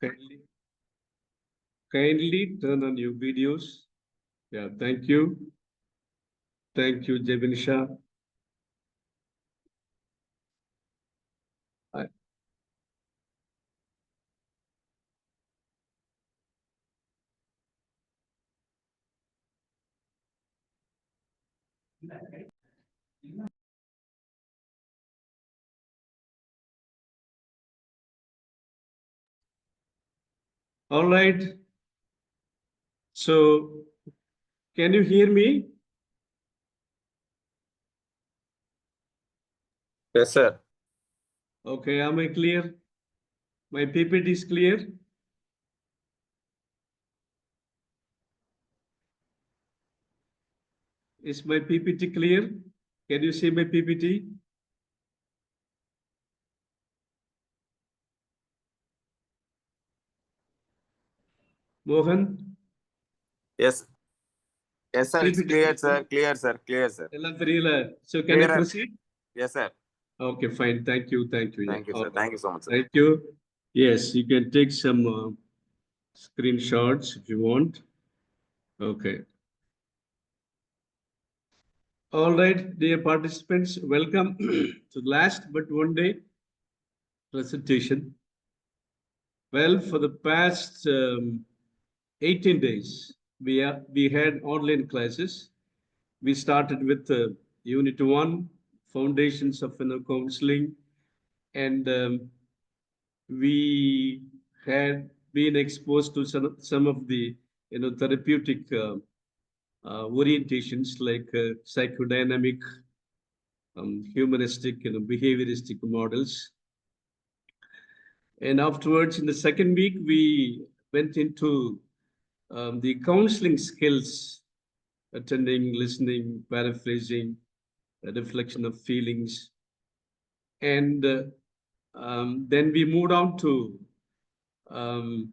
Kindly, kindly turn on your videos. Yeah, thank you. Thank you, Jebinisha. All right. So, can you hear me? Yes, sir. Okay, am I clear? My PPT is clear? Is my PPT clear? Can you see my PPT? Mohan? Yes. Yes, sir. It's PPT clear, clear? sir. Clear, sir. Clear, sir. So can I Clearer. proceed? Yes, sir. Okay, fine. Thank you. Thank you. Yeah. Thank you, sir. Okay. Thank you so much, sir. Thank you. Yes, you can take some screenshots if you want. Okay. All right, dear participants, welcome to the last but one day presentation. Well, for the past 18 days, we had online classes. We started with Unit 1, Foundations of Counseling, and we had been exposed to some of the therapeutic orientations like psychodynamic, humanistic, behavioristic models. And afterwards, in the second week, we went into the counseling skills, attending, listening, paraphrasing, a reflection of feelings. And then we moved on to um,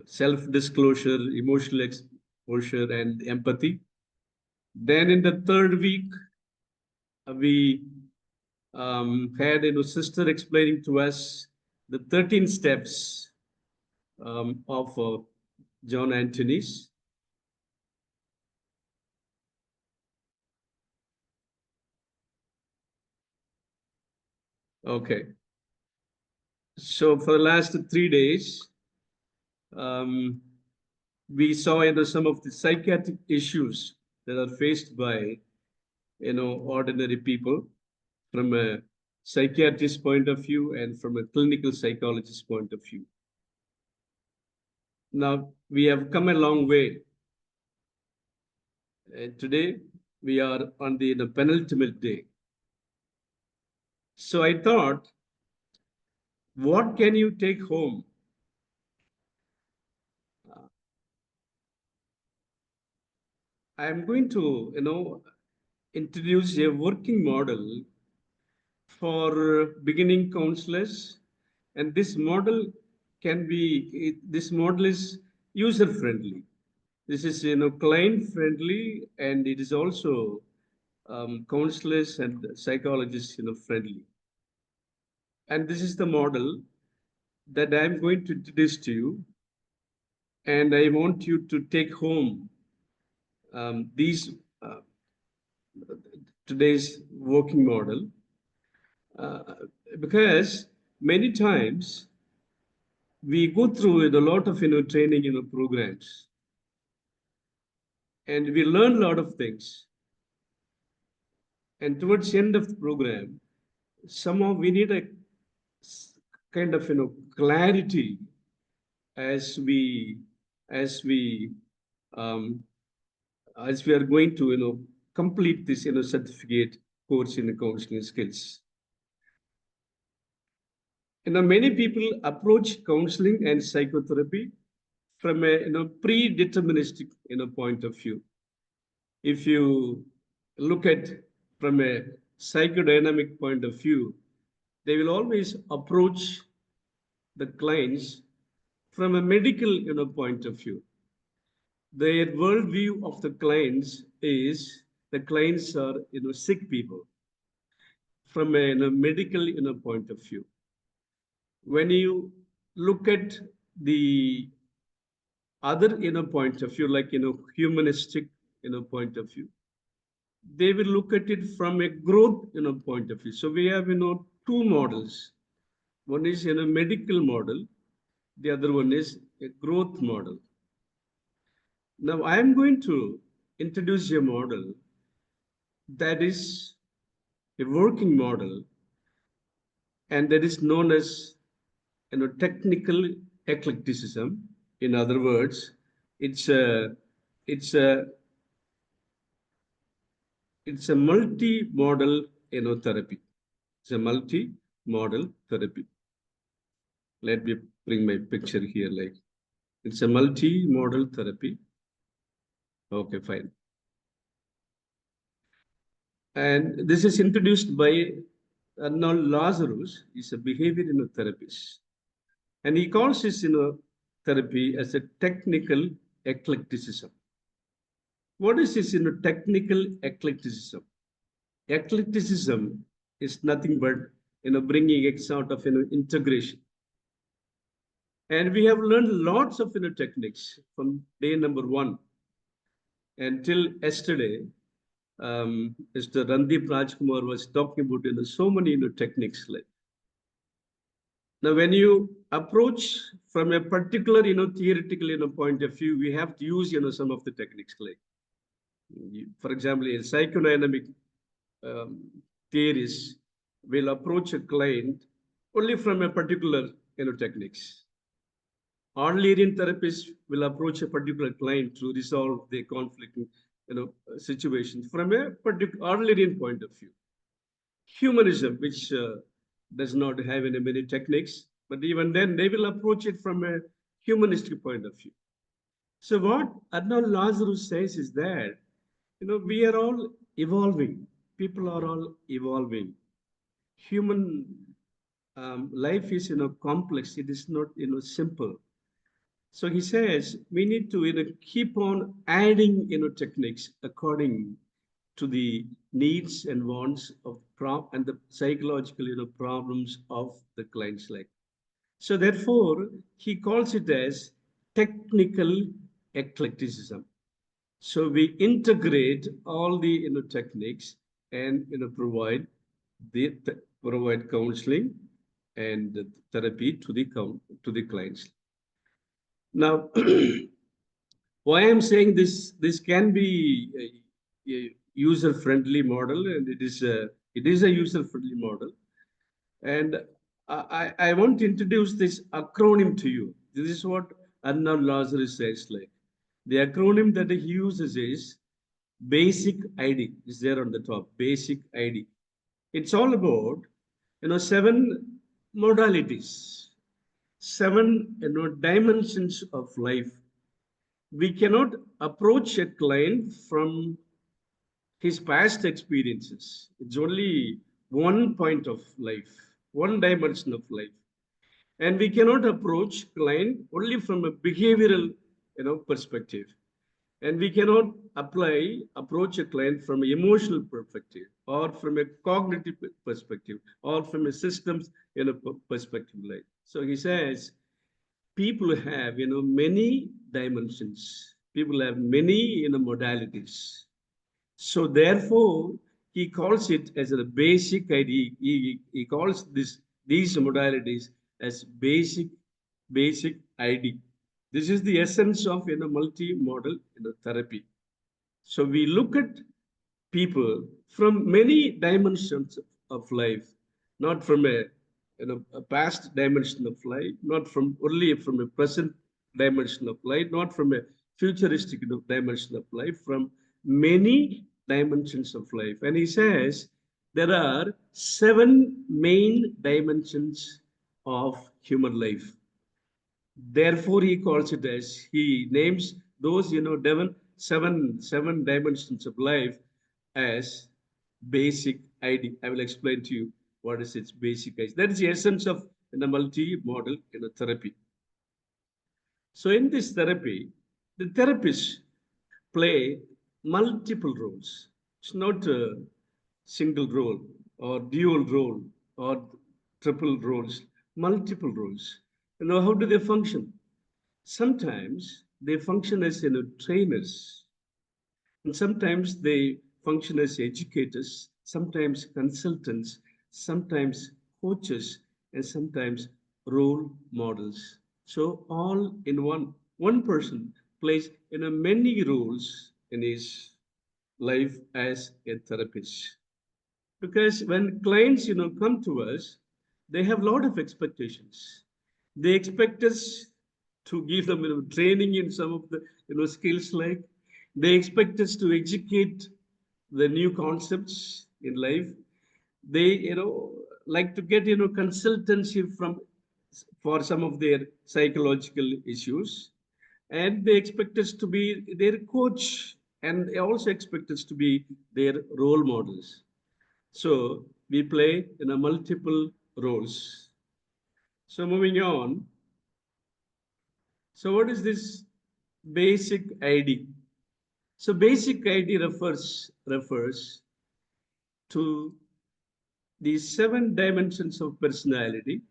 self-disclosure, emotional exposure, and empathy. Then in the third week, we had sister explaining to us the 13 steps of John Anthony's. Okay. So for the last 3 days, um, we saw some of the psychiatric issues that are faced by ordinary people from a psychiatrist point of view and from a clinical psychologist point of view. Now we have come a long way, and today we are on the penultimate day. So I thought, what can you take home? I am going to introduce a working model for beginning counselors, and this model is user friendly. This is client friendly, and it is also counselors and psychologists friendly. And this is the model that I'm going to introduce to you, and I want you to take home these uh, today's working model, uh, because many times we go through a lot of training programs, and we learn a lot of things, and towards the end of the program somehow we need a kind of clarity as we as we um, as we are going to complete this certificate course in counseling skills. Many people approach counseling and psychotherapy from a predeterministic point of view. If you look at from a psychodynamic point of view, they will always approach the clients from a medical point of view. Their worldview of the clients is the clients are sick people from a medical point of view. When you look at the other point of view, like humanistic point of view. They will look at it from a growth point of view. So we have two models. One is medical model, the other one is a growth model. Now I am going to introduce a model that is a working model, and that is known as technical eclecticism. In other words, it's a it's a it's a multi-model therapy. It's a multi-model therapy. Let me bring my picture here. Like, it's a multi-model therapy. Okay, fine. And this is introduced by Arnold Lazarus. He's a behavior therapist. And he calls his therapy as a technical eclecticism. What is this technical eclecticism? Eclecticism is nothing but bringing X out of integration. And we have learned lots of techniques from day number 1 until yesterday. Mr. Randeep Rajkumar was talking about so many techniques. Like, now, when you approach from a particular theoretical point of view, we have to use some of the techniques. Like, for example, a psychodynamic theorist will approach a client only from a particular techniques. Earlerian therapists will approach a particular client to resolve their conflict situations from a particular Earlerian point of view. Humanism, which does not have any many techniques, but even then they will approach it from a humanistic point of view. So what Arnold Lazarus says is that we are all evolving. People are all evolving. Human life is complex. It is not simple. So he says we need to keep on adding techniques according to the needs and wants of and the psychological problems of the client's life. So therefore, he calls it as technical eclecticism. So we integrate all the techniques and provide counseling and therapy to the clients. Now, why I'm saying this can be a user-friendly model, and it is a user-friendly model. And I want to introduce this acronym to you. This is what Anna Lazarus says. Like, the acronym that he uses is basic ID. Is there on the top? Basic ID. It's all about 7 modalities, 7 dimensions of life. We cannot approach a client from his past experiences. It's only one point of life, one dimension of life. And we cannot approach client only from a behavioral perspective. And we cannot approach a client from an emotional perspective, or from a cognitive perspective, or from a systems perspective. Like, so he says, people have many dimensions. People have many modalities. So therefore, he calls it as a basic idea. He calls these modalities as basic ID. This is the essence of multi-modal therapy. So we look at people from many dimensions of life, not from a past dimension of life, not from only from a present dimension of life, not from a futuristic dimension of life, from many dimensions of life. And he says there are 7 main dimensions of human life. Therefore, he calls it as, he names those, seven dimensions of life as basic ID. I will explain to you what is its basic ID. That is the essence of the multi-modal therapy. So in this therapy, the therapists play multiple roles. It's not a single role or dual role or triple roles, multiple roles. How do they function? Sometimes they function as trainers, and sometimes they function as educators, sometimes consultants, sometimes coaches, and sometimes role models. So all in one person plays many roles in his life as a therapist. Because when clients come to us, they have a lot of expectations. They expect us to give them training in some of the skills, like they expect us to educate the new concepts in life. They like to get consultancy from for some of their psychological issues, and they expect us to be their coach, and they also expect us to be their role models. So we play multiple roles. So moving on. So what is this basic ID? So basic ID refers to the 7 dimensions of personality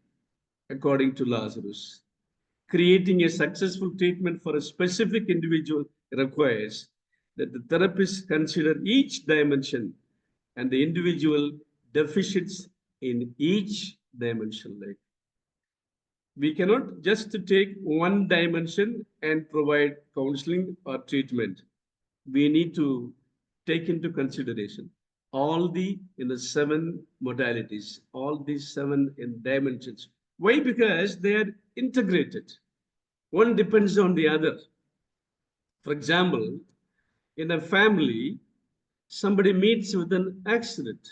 according to Lazarus. Creating a successful treatment for a specific individual requires that the therapist consider each dimension and the individual deficits in each dimension. Like, we cannot just take one dimension and provide counseling or treatment. We need to take into consideration all the 7 modalities, all these 7 dimensions. Why? Because they are integrated. One depends on the other. For example, in a family, somebody meets with an accident.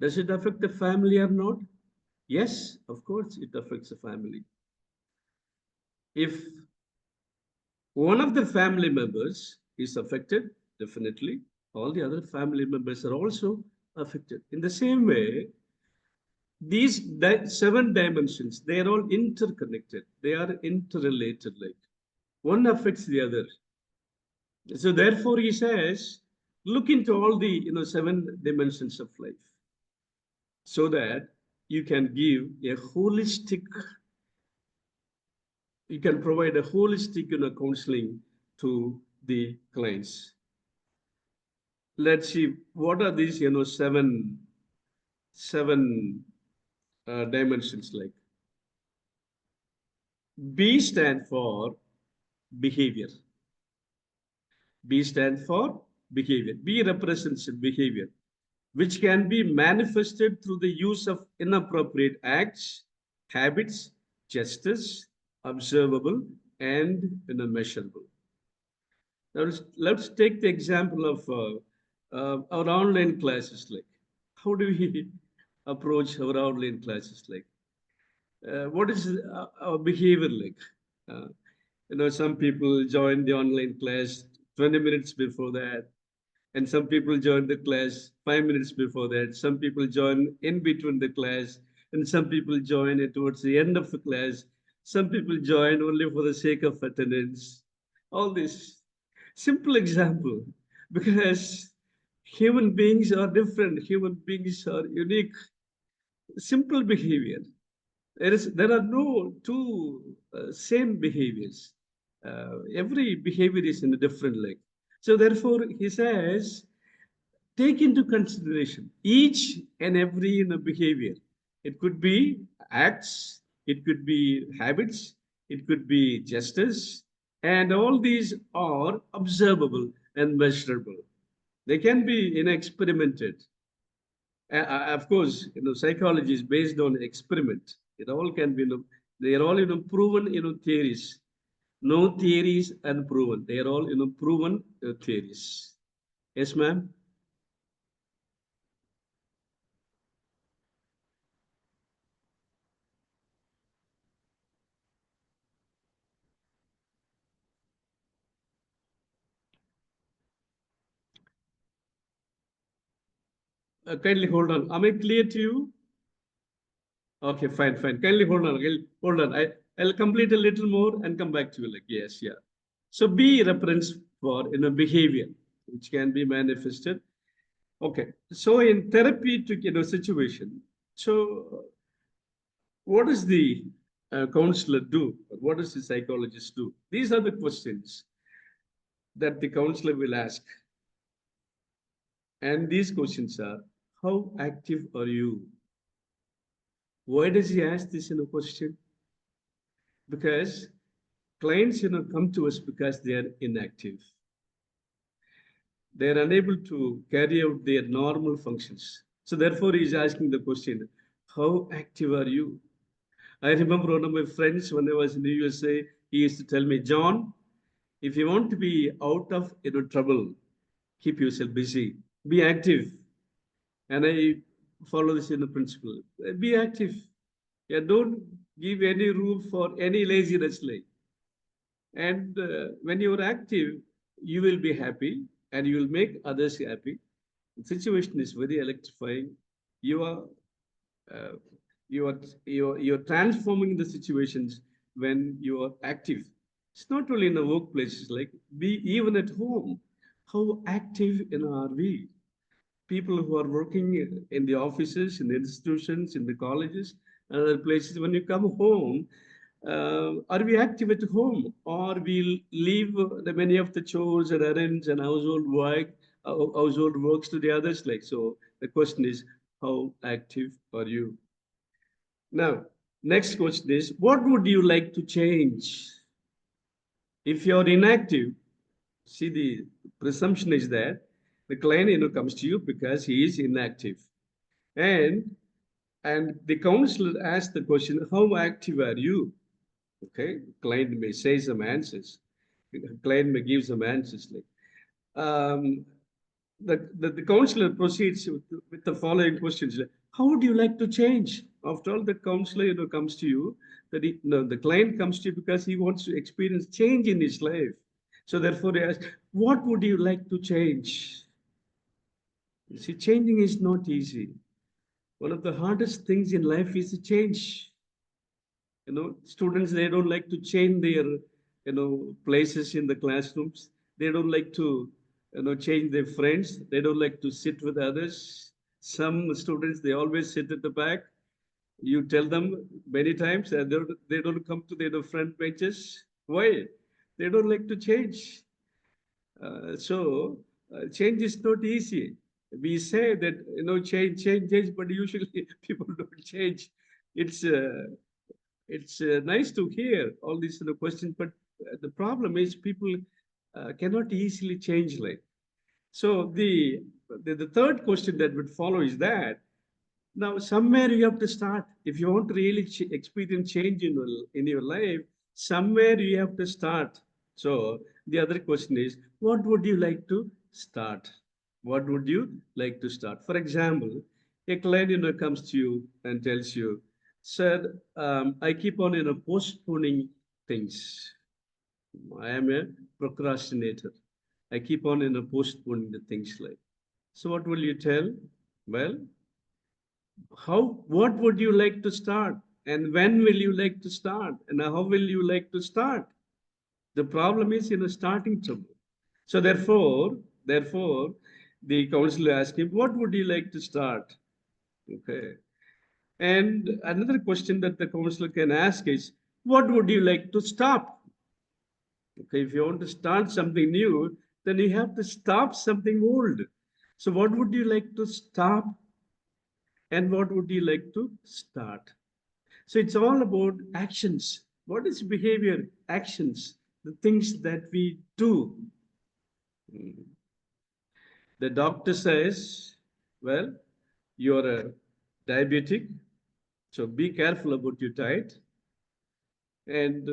Does it affect the family or not? Yes, of course, it affects the family. If one of the family members is affected, definitely all the other family members are also affected. In the same way, these 7 dimensions, they are all interconnected. They are interrelated, like one affects the other. So therefore, he says, look into all the 7 dimensions of life, so that you can give a holistic, you can provide a holistic counseling to the clients. Let's see what are these seven dimensions like. B stand for behavior. B stands for behavior. B represents behavior, which can be manifested through the use of inappropriate acts, habits, gestures, observable, and measurable. Now, let's take the example of our online classes. Like, how do we approach our online classes? Like, what is our behavior like? Uh, some people join the online class 20 minutes before that, and some people join the class 5 minutes before that. Some people join in between the class, and some people join it towards the end of the class. Some people join only for the sake of attendance. All this simple example, because human beings are different. Human beings are unique. Simple behavior. There are no two same behaviors. Every behavior is in a different leg. So therefore, he says, take into consideration each and every behavior. It could be acts, it could be habits, it could be gestures, and all these are observable and measurable. They can be experimented. Of course, psychology is based on experiment. It all can be, they are all proven theories. No theories unproven. They are all proven theories. Yes, ma'am. Kindly hold on. Am I clear to you? Okay, fine, fine. Kindly hold on. Hold on. I'll complete a little more and come back to you. Like, yes, yeah. So B reference for behavior, which can be manifested. Okay. So in therapeutic situation, so what is the counselor do? What does the psychologist do? These are the questions that the counselor will ask. And these questions are, how active are you? Why does he ask this question? Because clients, come to us because they are inactive. They are unable to carry out their normal functions. So therefore, he is asking the question, how active are you? I remember one of my friends when I was in the USA, he used to tell me, John, if you want to be out of trouble, keep yourself busy, be active. And I follow this principle. Be active. Yeah, don't give any room for any laziness. And when you're active, you will be happy and you will make others happy. The situation is very electrifying. You are uh, you're transforming the situations when you are active. It's not only in the workplaces, be even at home. How active are we? People who are working in the offices, in the institutions, in the colleges, and other places, when you come home, are we active at home, or we leave the many of the chores and errands and household works to the others? So, the question is, how active are you? Now, next question is, what would you like to change? If you're inactive, see, the presumption is that the client comes to you because he is inactive, and the counselor asks the question, how active are you? Okay, client may say some answers. Client may give some answers um, the counselor proceeds with the following questions. How would you like to change? After all, the counselor comes to you, the client comes to you because he wants to experience change in his life. So therefore, he asks, what would you like to change? You see, changing is not easy. One of the hardest things in life is to change. Students, they don't like to change their places in the classrooms. They don't like to change their friends. They don't like to sit with others. Some students, they always sit at the back. You tell them many times that they don't come to their friend benches. Why? They don't like to change. So change is not easy. We say that change, but usually people don't change. It's nice to hear all these questions, but the problem is people cannot easily change. So the third question that would follow is that now somewhere you have to start. If you want to really experience change in your life, somewhere you have to start. So the other question is, what would you like to start? What would you like to start? For example, a client comes to you and tells you, sir, I keep on postponing things. I am a procrastinator. I keep on postponing the things. So what will you tell? Well, what would you like to start, and when will you like to start, and how will you like to start? The problem is starting trouble. So therefore the counselor asked him, what would you like to start? Okay. And another question that the counselor can ask is, what would you like to stop? Okay, if you want to start something new, then you have to stop something old. So what would you like to stop, and what would you like to start? So it's all about actions. What is behavior? Actions, the things that we do. The doctor says, well, you're a diabetic, so be careful about your diet. And,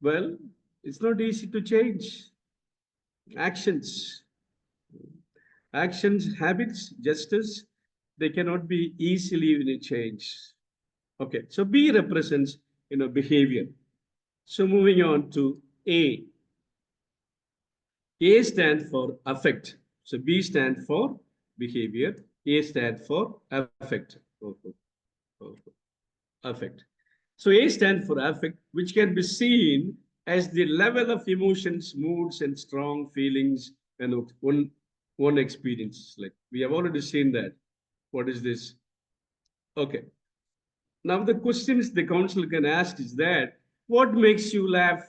well, it's not easy to change. Actions, habits, justice, they cannot be easily changed. Okay, so B represents behavior. So moving on to A. A stands for affect. So B stands for behavior. A stands for affect. Affect. So A stands for affect, which can be seen as the level of emotions, moods, and strong feelings and one experience. We have already seen that. What is this? Okay. Now, the questions the counselor can ask is that what makes you laugh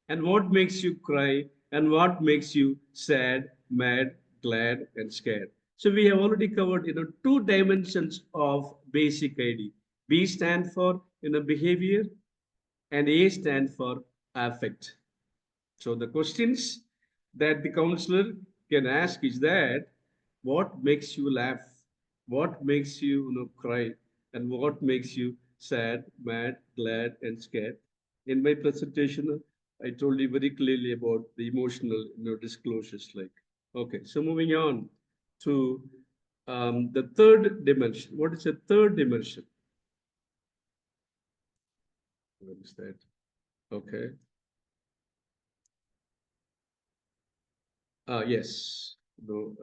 and what makes you cry and what makes you sad, mad, glad, and scared. So we have already covered, two dimensions of basic ID. B stand for, behavior, and A stand for affect. So the questions that the counselor can ask is that what makes you laugh, what makes you, cry, and what makes you sad, mad, glad, and scared. In my presentation, I told you very clearly about the emotional, disclosures. Like, okay, so moving on to the third dimension. What is the third dimension? What is that? Okay. Yes. No.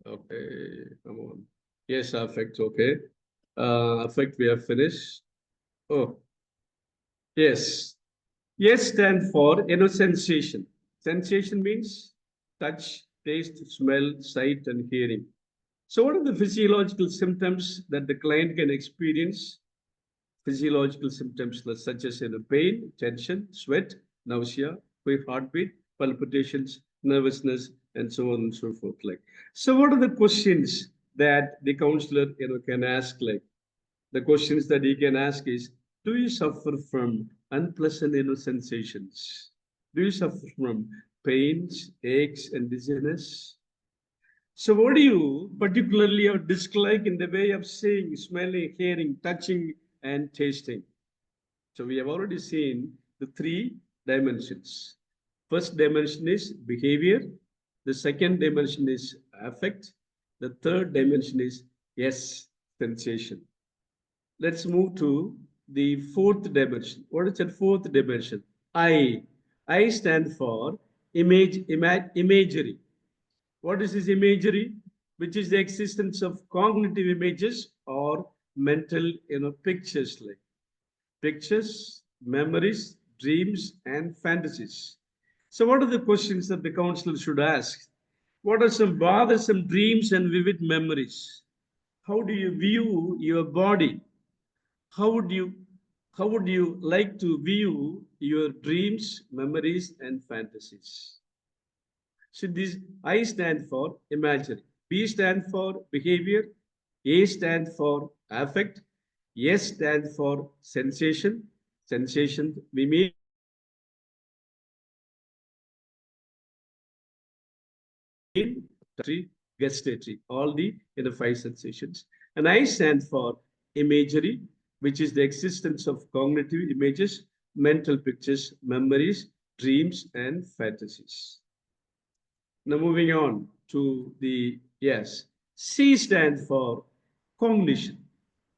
Okay, come on. Yes, affect, okay. Affect, we have finished. Oh, yes. Yes stand for, sensation. Sensation means touch, taste, smell, sight, and hearing. So what are the physiological symptoms that the client can experience? Physiological symptoms such as pain, tension, sweat, nausea, quick heartbeat, palpitations, nervousness, and so on and so forth. Like, so what are the questions that the counselor can ask? Like, the questions that he can ask is, do you suffer from unpleasant sensations? Do you suffer from pains, aches, and dizziness? So what do you particularly dislike in the way of seeing, smelling, hearing, touching, and tasting? So we have already seen the three dimensions. First dimension is behavior. The second dimension is affect. The third dimension is yes, sensation. Let's move to the fourth dimension. What is that fourth dimension? I. I stand for imagery. What is this imagery? Which is the existence of cognitive images or mental, pictures, like pictures, memories, dreams, and fantasies. So, what are the questions that the counselor should ask? What are some bothersome dreams and vivid memories? How do you view your body? How would you how would you like to view your dreams, memories, and fantasies? So this I stand for imagery. B stand for behavior. A stand for affect. S stand for sensation. Sensation we mean gustatory, all the five sensations. And I stand for imagery, which is the existence of cognitive images, mental pictures, memories, dreams, and fantasies. Now moving on to the yes. C stands for cognition.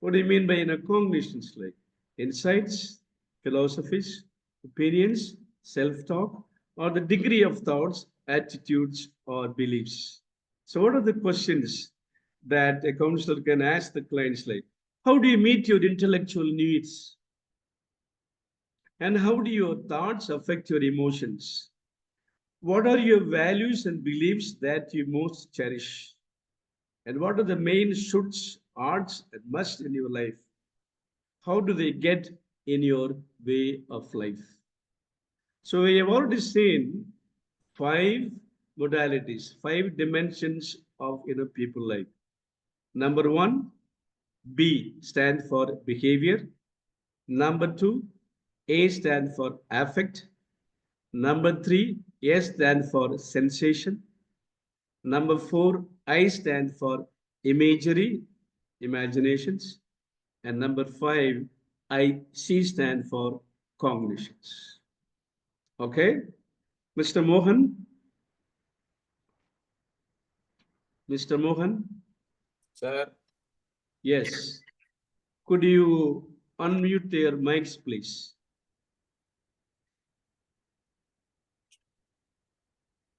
What do you mean by cognitions? Like insights, philosophies, opinions, self-talk, or the degree of thoughts, attitudes, or beliefs. So what are the questions that a counselor can ask the clients like, how do you meet your intellectual needs? And how do your thoughts affect your emotions? What are your values and beliefs that you most cherish? And what are the main shoulds, arts, and musts in your life? How do they get in your way of life? So we have already seen five modalities, five dimensions of people life. Number one, B stand for behavior. Number two, A stand for affect. Number three, S stand for sensation. Number four, I stand for imagery, imaginations. And number five, C stand for cognitions. Okay, Mr. Mohan, Mr. Mohan, Sir. yes. Could you unmute your mics, please?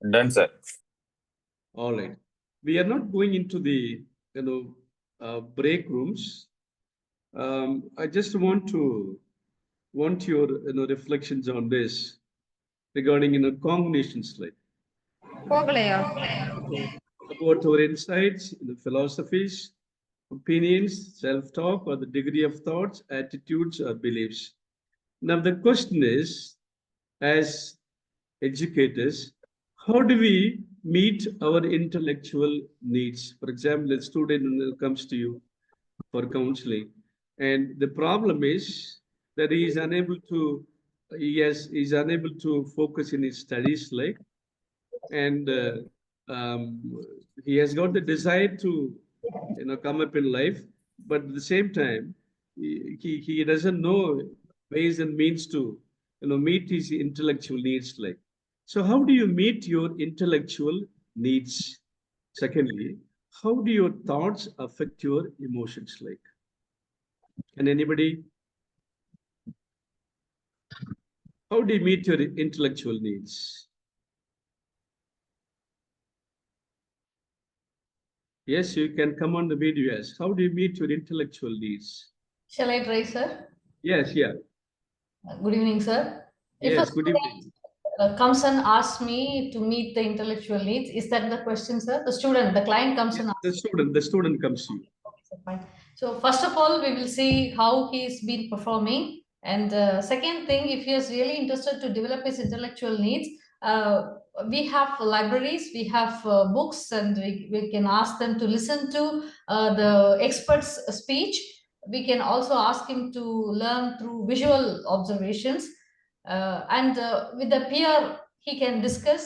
Done, sir. All right. We are not going into the break rooms. I just want your reflections on this. regarding cognitions, like about our insights, philosophies, opinions, self-talk, or the degree of thoughts, attitudes, or beliefs. Now the question is, as educators, how do we meet our intellectual needs? For example, a student comes to you for counseling, and the problem is that he is unable to, he's unable to focus in his studies, like, and he has got the desire to, come up in life, but at the same time, he doesn't know ways and means to, meet his intellectual needs, like. So how do you meet your intellectual needs? Secondly, how do your thoughts affect your emotions, like? Can anybody? How do you meet your intellectual needs? Yes, you can come on the video. Yes. How do you meet your intellectual needs? Shall I try, sir? Yes, yeah. Good evening, sir. If Yes, a good evening. comes and asks me to meet the intellectual needs, is that the question, sir? The student, the client comes and asks. The student comes to you. Okay, sir, fine. So first of all, we will see how he's been performing. And second thing, if he is really interested to develop his intellectual needs, we have libraries, we have books, and we can ask them to listen to the expert's speech. We can also ask him to learn through visual observations. And with the peer, he can discuss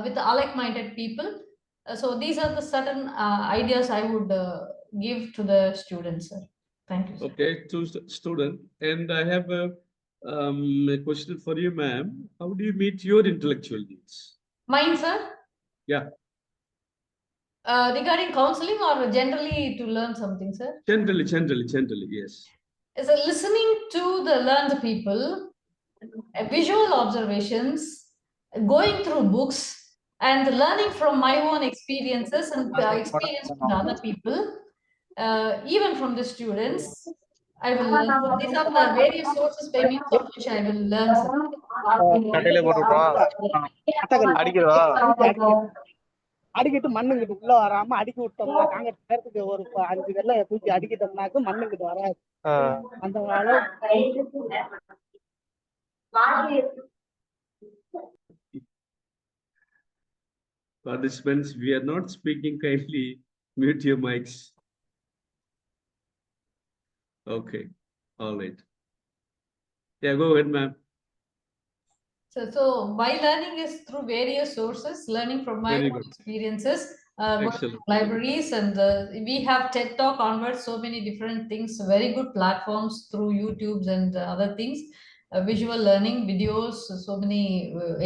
with the like-minded people. So these are the certain ideas I would give to the students, sir. Thank you, sir. Okay, to student. And I have a question for you, ma'am. How do you meet your intellectual needs? Mine, sir? Yeah. Regarding counseling or generally to learn something, sir? Generally, yes. So listening to the learned people, visual observations, going through books, and learning from my own experiences and experience with other people, even from the students, I will learn. So these are the various sources by means of which I will learn. அடிக்கிட்டு மண்ணுங்கிட்டு உள்ள வராம அடிக்கி விட்டோம்னா நாங்க நேரத்துக்கு ஒரு 5 வெள்ளை தூக்கி அடிக்கிட்டோம்னாக்க மண்ணுங்கிட்டு வராது. அந்த Participants, we are not speaking, kindly mute your mics. Okay, all right. Yeah, go ahead, ma'am. So my learning is through various sources, learning from my own experiences, going to libraries, and we have TED Talk onwards, so many different things, very good platforms through YouTubes and other things, visual learning videos, so many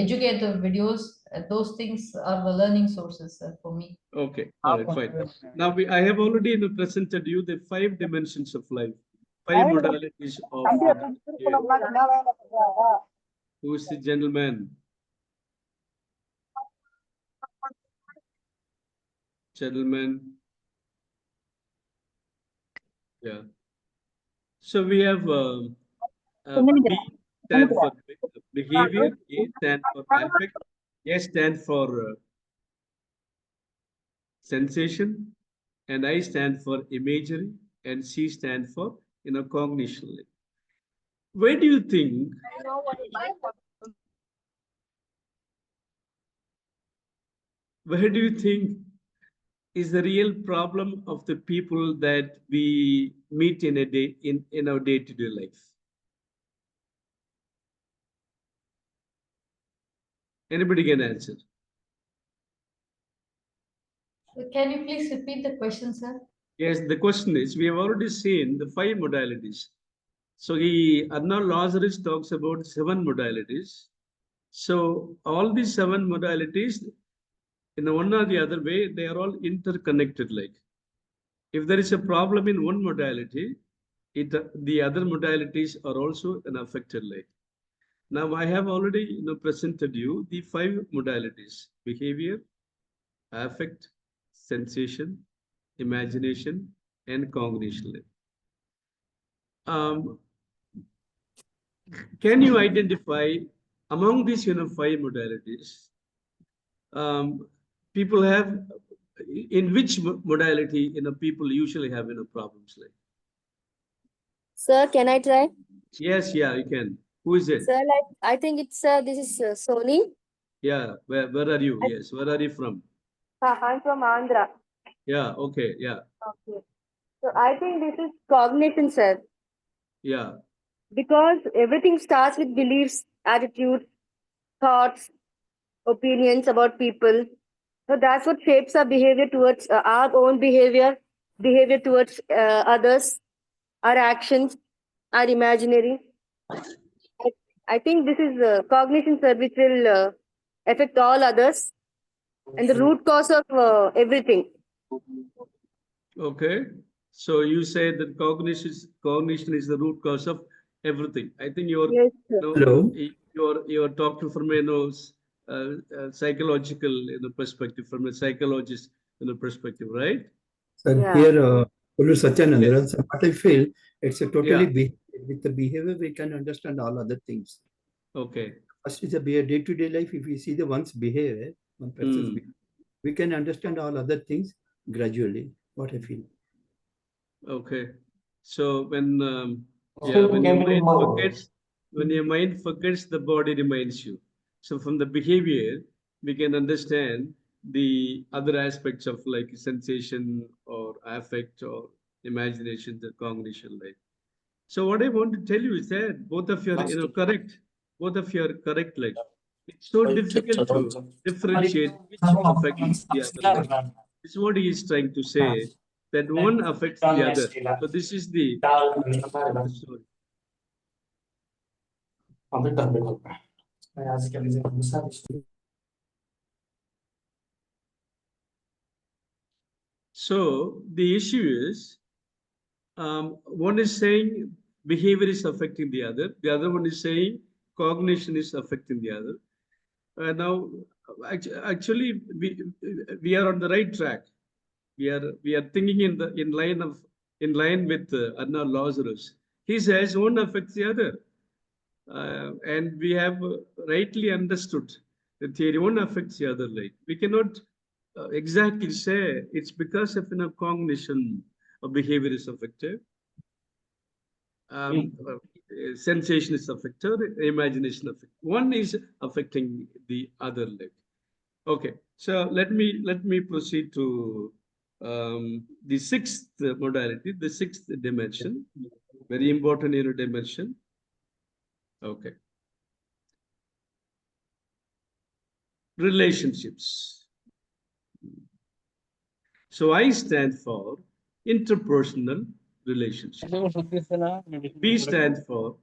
educative videos. Those things are the learning sources for me. Okay, all right, fine. Now I have already presented you the 5 dimensions of life, 5 modalities of Who is the gentleman? Gentleman. Yeah. So we have B stand for behavior, A stand for affect, S stand for sensation, and I stand for imagery, and C stand for cognition. Where do you think? Where do you think is the real problem of the people that we meet in a day in our day-to-day life? Anybody can answer? Can you please repeat the question, sir? Yes, the question is, we have already seen the 5 modalities. So Arnold Lazarus talks about 7 modalities. So all these 7 modalities, in one or the other way, they are all interconnected. Like, if there is a problem in one modality, the other modalities are also affected. Like, now I have already presented you the 5 modalities: behavior, affect, sensation, imagination, and cognition. Can you identify among these, five modalities, people have, in which modality, people usually have, problems like? Sir, can I try? Yes, yeah, you can. Who is it? Sir, I think it's this is Sony. Yeah, where are you? Yes, where are you from? I'm from Andhra. Yeah, okay, yeah, Okay. So I think this is cognition, sir, yeah, because everything starts with beliefs, attitudes, thoughts, opinions about people. So that's what shapes our behavior towards our own behavior towards others, our actions, our imaginary. I, I think this is cognition, sir, which will affect all others and the root cause of everything. okay. So you say that cognition is the root cause of everything. I think Yes, sir. Hello. you're talking from psychological perspective, from a psychologist perspective, right? Sir, Yeah. here, Pulu Satyanandra, Yes. so what I feel, it's a totally Yeah. with the behavior, we can understand all other things. Okay. First is a day-to-day life. If we see the one's behavior, one person's behavior, we can understand all other things gradually, what I feel. Okay. So when when your mind forgets, the body reminds you. So from the behavior, we can understand the other aspects of like sensation or affect or imagination, the cognition, like. So what I want to tell you is that both of you are correct. Both of you are correct. Like, it's so difficult to differentiate which affects the other. Like, this is what he is trying to say, that one affects the other. So this is the story. So the issue is, one is saying behavior is affecting the other one is saying cognition is affecting the other. Now, actually, we are on the right track. We are thinking in line with Anna Lazarus. He says one affects the other, and we have rightly understood the theory. One affects the other. Like, we cannot exactly say it's because of cognition or behavior is affected. Sensation is affected, imagination affected. One is affecting the other leg. Okay, so let me proceed to the sixth modality, the sixth dimension, very important dimension. Okay, relationships. So I stand for interpersonal relationships. B stands for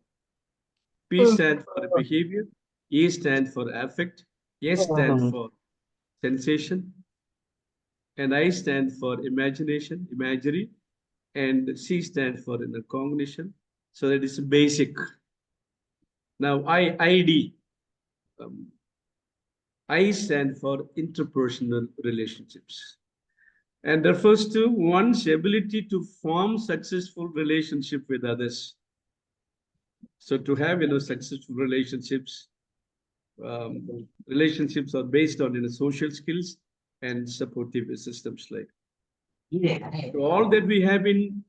behavior, E stands for affect, S stands for sensation, and I stand for imagination, imagery, and C stands for cognition. So that is basic. Now ID. I stand for interpersonal relationships, and refers to one's ability to form successful relationship with others. So to have successful relationships, relationships are based on social skills and supportive systems. Like, so all that we have been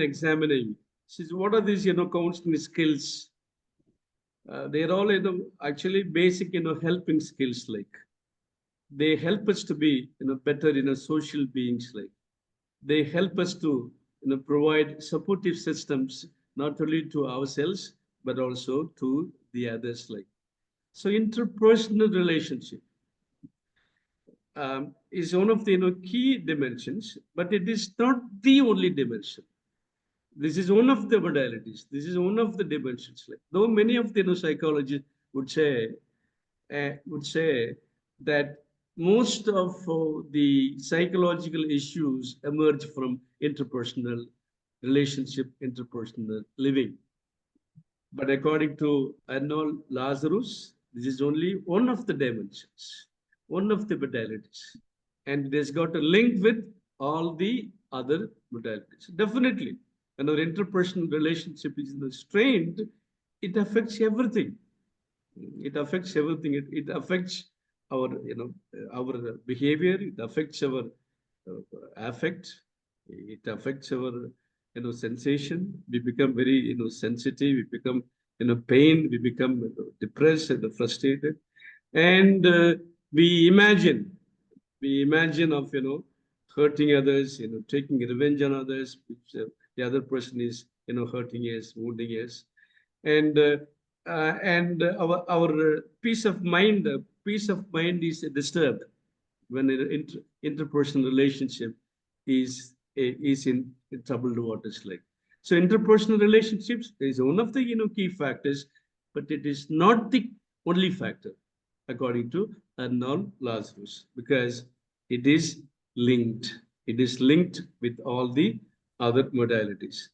examining is what are these counseling skills. They're all actually basic helping skills. Like, they help us to be better social beings. Like, they help us to provide supportive systems not only to ourselves but also to the others. Like, so interpersonal relationship is one of the key dimensions, but it is not the only dimension. This is one of the modalities. This is one of the dimensions. Like, though many of the psychologists would say that most of the psychological issues emerge from interpersonal relationship, interpersonal living. But according to Arnold Lazarus, this is only one of the dimensions, one of the modalities. And it has got a link with all the other modalities. Definitely, when our interpersonal relationship is strained, it affects everything. It affects everything. It affects our, our behavior. It affects our affect. It affects our, sensation. We become very, sensitive. We become, pain. We become depressed and frustrated. And we imagine of, hurting others, taking revenge on others, which the other person is, hurting us, wounding us. And our peace of mind is disturbed when an interpersonal relationship is in troubled waters. Like, so interpersonal relationships is one of the key factors, but it is not the only factor according to Arnold Lazarus, because it is linked. It is linked with all the other modalities.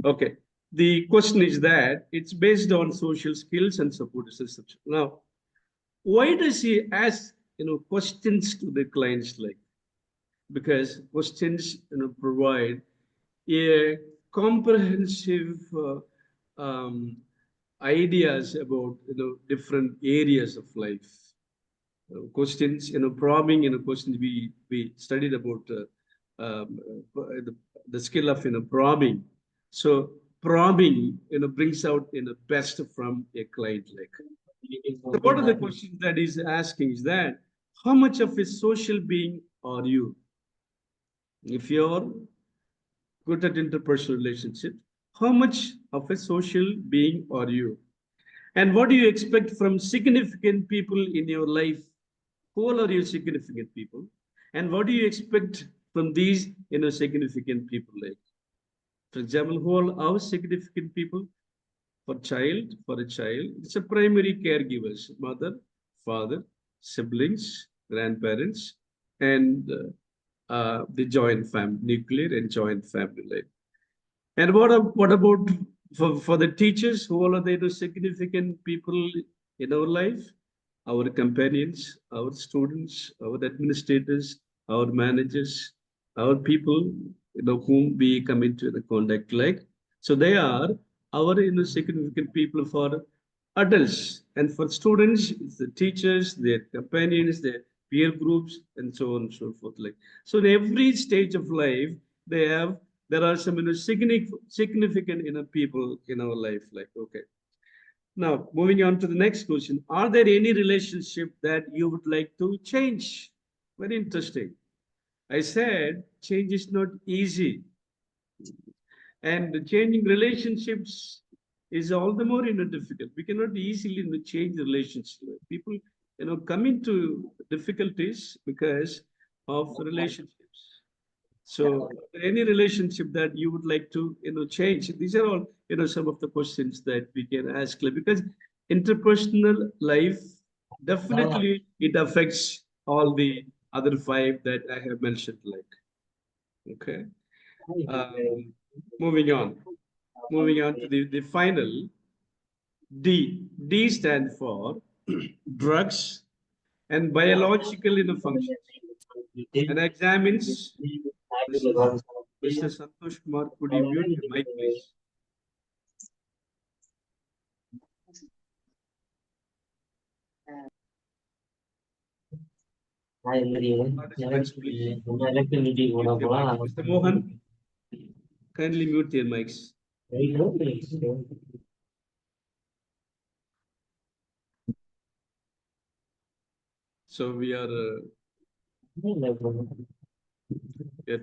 Okay. The question is that it's based on social skills and support systems. Now, why does he ask questions to the clients? Like, because questions provide a comprehensive ideas about different areas of life. Questions, probing, questions we studied about the skill of probing. So probing brings out best from a client. Like, so what are the questions that he's asking is that how much of a social being are you? If you're good at interpersonal relationships, how much of a social being are you? And what do you expect from significant people in your life? Who all are your significant people? And what do you expect from these significant people? Like, for example, who all are significant people? For a child, it's a primary caregivers, mother, father, siblings, grandparents, and the joint family, nuclear and joint family life. And what about for the teachers? Who all are they the significant people in our life? Our companions, our students, our administrators, our managers, our people, whom we come into the contact like. So they are our significant people for adults, and for students, it's the teachers, their companions, their peer groups, and so on and so forth. Like, so in every stage of life, there are some significant people in our life. Like, okay. Now, moving on to the next question. Are there any relationship that you would like to change? Very interesting. I said change is not easy. And changing relationships is all the more difficult. We cannot easily change relationships. People come into difficulties because of relationships. So any relationship that you would like to change, these are all some of the questions that we can ask, because interpersonal life definitely it affects all the other 5 that I have mentioned. Like, okay. Moving on to the final D. D stand for drugs and biological functions, and examines. This is Mr. Santosh Kumar. Could you mute your mic, please? Participants, please. Mr. Mohan, kindly mute your mics. So we are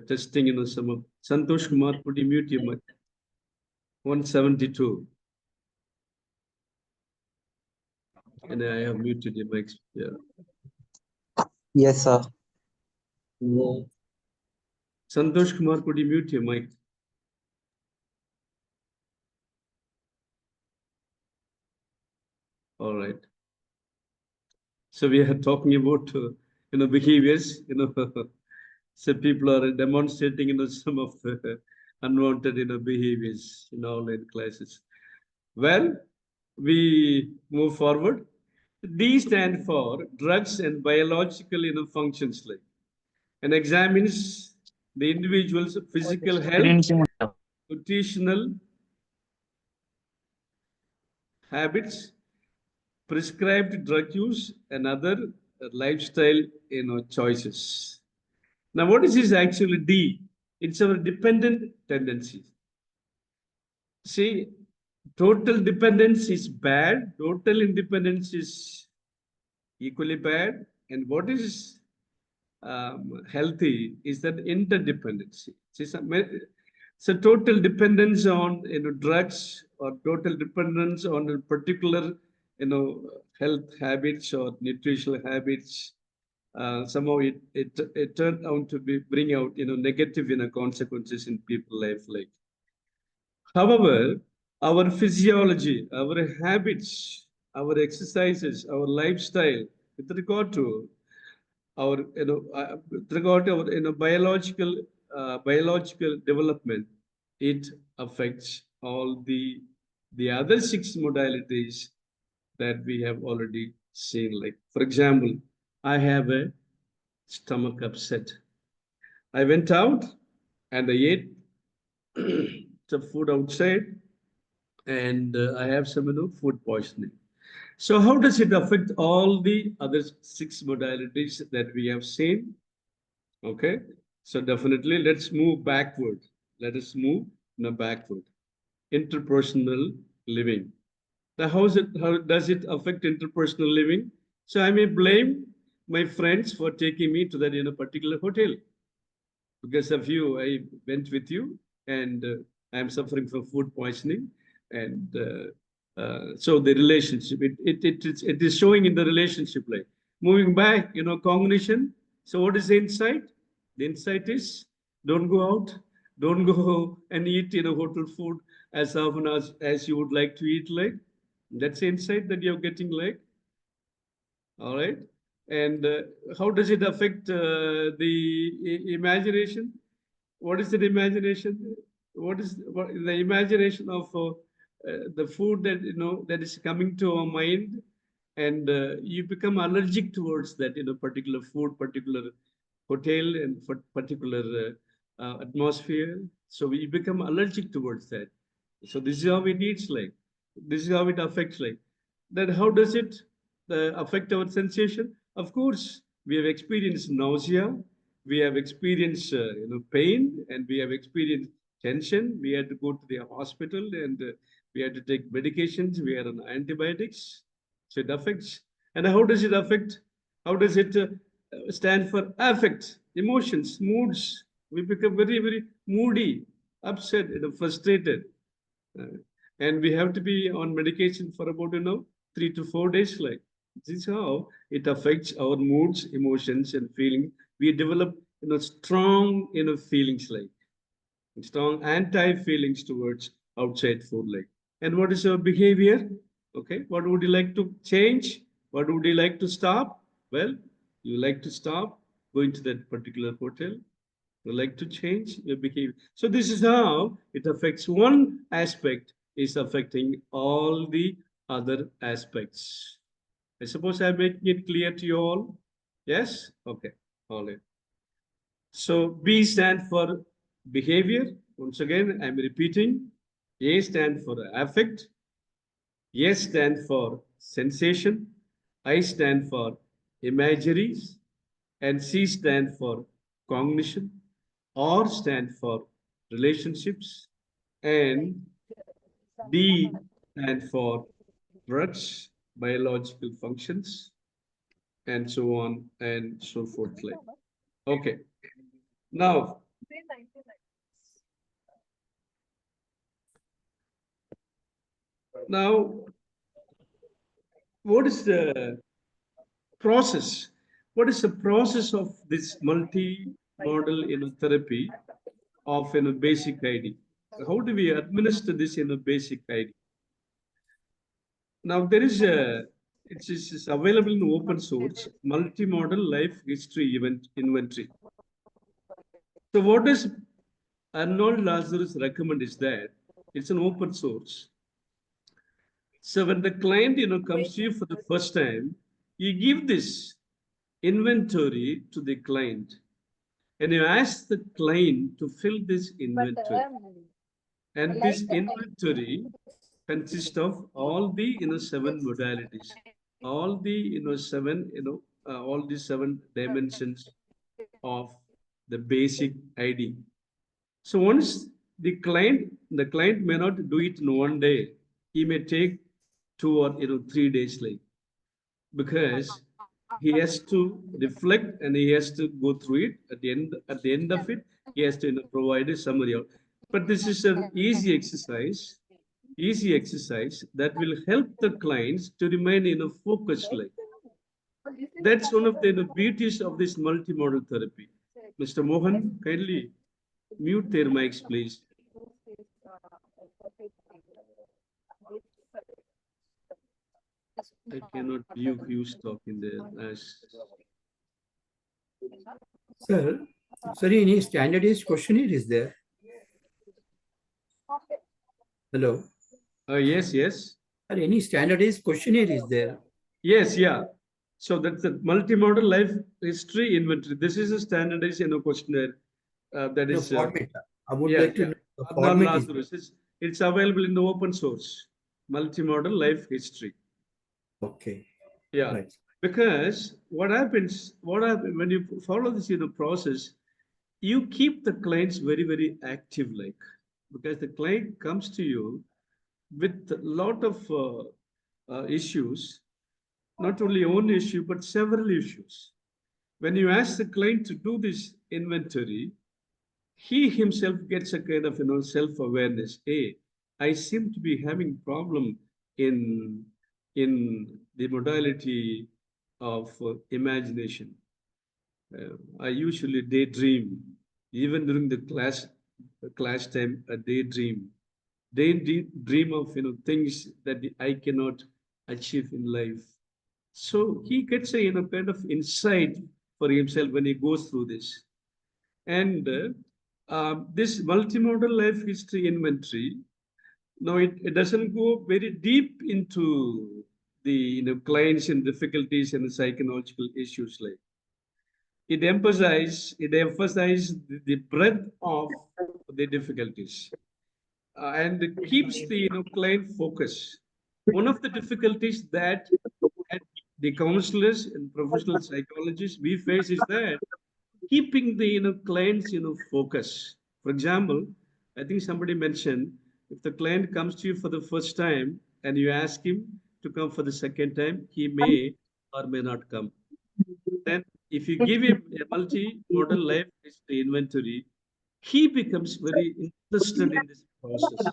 testing some of Santosh Kumar. Could you mute your mic? 172. And I have muted your mics. Yeah. Yes, sir. Santosh Kumar, could you mute your mic? All right. So we are talking about behaviors. So people are demonstrating some of the unwanted behaviors in online classes. Well, we move forward. D stand for drugs and biological functions, like, and examines the individual's physical health, nutritional habits, prescribed drug use, and other lifestyle, choices. Now, what is this actually D? It's our dependent tendency. See, total dependence is bad. Total independence is equally bad. And what is healthy is that interdependency. So total dependence on drugs or total dependence on a particular health habits or nutritional habits. Somehow it turned out to be bring out negative consequences in people life. Like, however, our physiology, our habits, our exercises, our lifestyle, with regard to our with regard to our biological development, it affects all the other 6 modalities that we have already seen. Like, for example, I have a stomach upset. I went out and I ate some food outside, and I have some food poisoning. So how does it affect all the other 6 modalities that we have seen? Okay, so definitely let's move backward. Let us move backward. Interpersonal living. Now, how does it affect interpersonal living? So I may blame my friends for taking me to that particular hotel. Because of you, I went with you, and I'm suffering from food poisoning, and so the relationship it is showing in the relationship. Like, moving back, cognition. So what is the insight? The insight is, don't go out, don't go and eat hotel food as often as you would like to eat. Like, that's the insight that you're getting. Like, all right. And how does it affect the imagination? What is the imagination? What is the imagination of the food that that is coming to our mind, and you become allergic towards that particular food, particular hotel, and for particular atmosphere. So we become allergic towards that. So this is how it eats. Like, this is how it affects. Like, then how does it affect our sensation? Of course, we have experienced nausea, we have experienced pain, and we have experienced tension. We had to go to the hospital, and we had to take medications. We are on antibiotics. So it affects. And how does it affect? How does it stand for affect, emotions, moods? We become very, very moody, upset, frustrated. And we have to be on medication for about 3 to 4 days. Like, this is how it affects our moods, emotions, and feeling. We develop strong feelings, like strong anti feelings towards outside food. Like, and what is your behavior? Okay, what would you like to change? What would you like to stop? Well, you like to stop going to that particular hotel. You like to change your behavior. So this is how it affects one aspect, is affecting all the other aspects. I suppose I'm making it clear to you all. Yes? Okay. All right. So B stands for behavior. Once again, I'm repeating. A stands for affect. S stands for sensation. I stand for imageries. And C stand for cognition. R stand for relationships. And D stand for drugs, biological functions, and so on and so forth. Like, okay. Now, what is the process? What is the process of this multi-modal therapy of basic ID? How do we administer this basic ID? Now, there is it is available in open source, multi-modal life history event inventory. So what does Arnold Lazarus recommend is that it's an open source. So when the client comes to you for the first time, you give this inventory to the client, and you ask the client to fill this inventory. And this inventory consists of all the 7 modalities, all the 7 all the 7 dimensions of the basic ID. So once the client may not do it in one day. He may take 2 or 3 days like, because he has to reflect and he has to go through it. At the end of it, he has to provide a summary. But this is an easy exercise that will help the clients to remain focused. Like, that's one of the beauties of this multimodal therapy. Mr. Mohan, kindly mute their mics, please. I cannot view who's talking there. Sir, sorry, any standardized questionnaire is there? Hello? Yes. Or any standardized questionnaire is there? Yes, yeah. So that's the multimodal life history inventory. This is a standardized questionnaire that is format. I would like to know the format is. It's available in the open source multimodal life history. Okay. Yeah. Right. Because what happens when you follow this process, you keep the clients very, very active, like, because the client comes to you with a lot of issues, not only one issue, but several issues. When you ask the client to do this inventory, he himself gets a kind of self-awareness. Hey, I seem to be having problem in the modality of imagination. I usually daydream, even during the class time. A daydream, dream of things that I cannot achieve in life. So he gets a kind of insight for himself when he goes through this. And this multimodal life history inventory, no, it doesn't go very deep into the clients and difficulties and the psychological issues. Like, it emphasizes the breadth of the difficulties, and it keeps the client focus. One of the difficulties that the counselors and professional psychologists we face is that keeping the clients focus. For example, I think somebody mentioned, if the client comes to you for the first time and you ask him to come for the second time, he may or may not come. Then if you give him a multi-modal life history inventory, he becomes very interested in this process.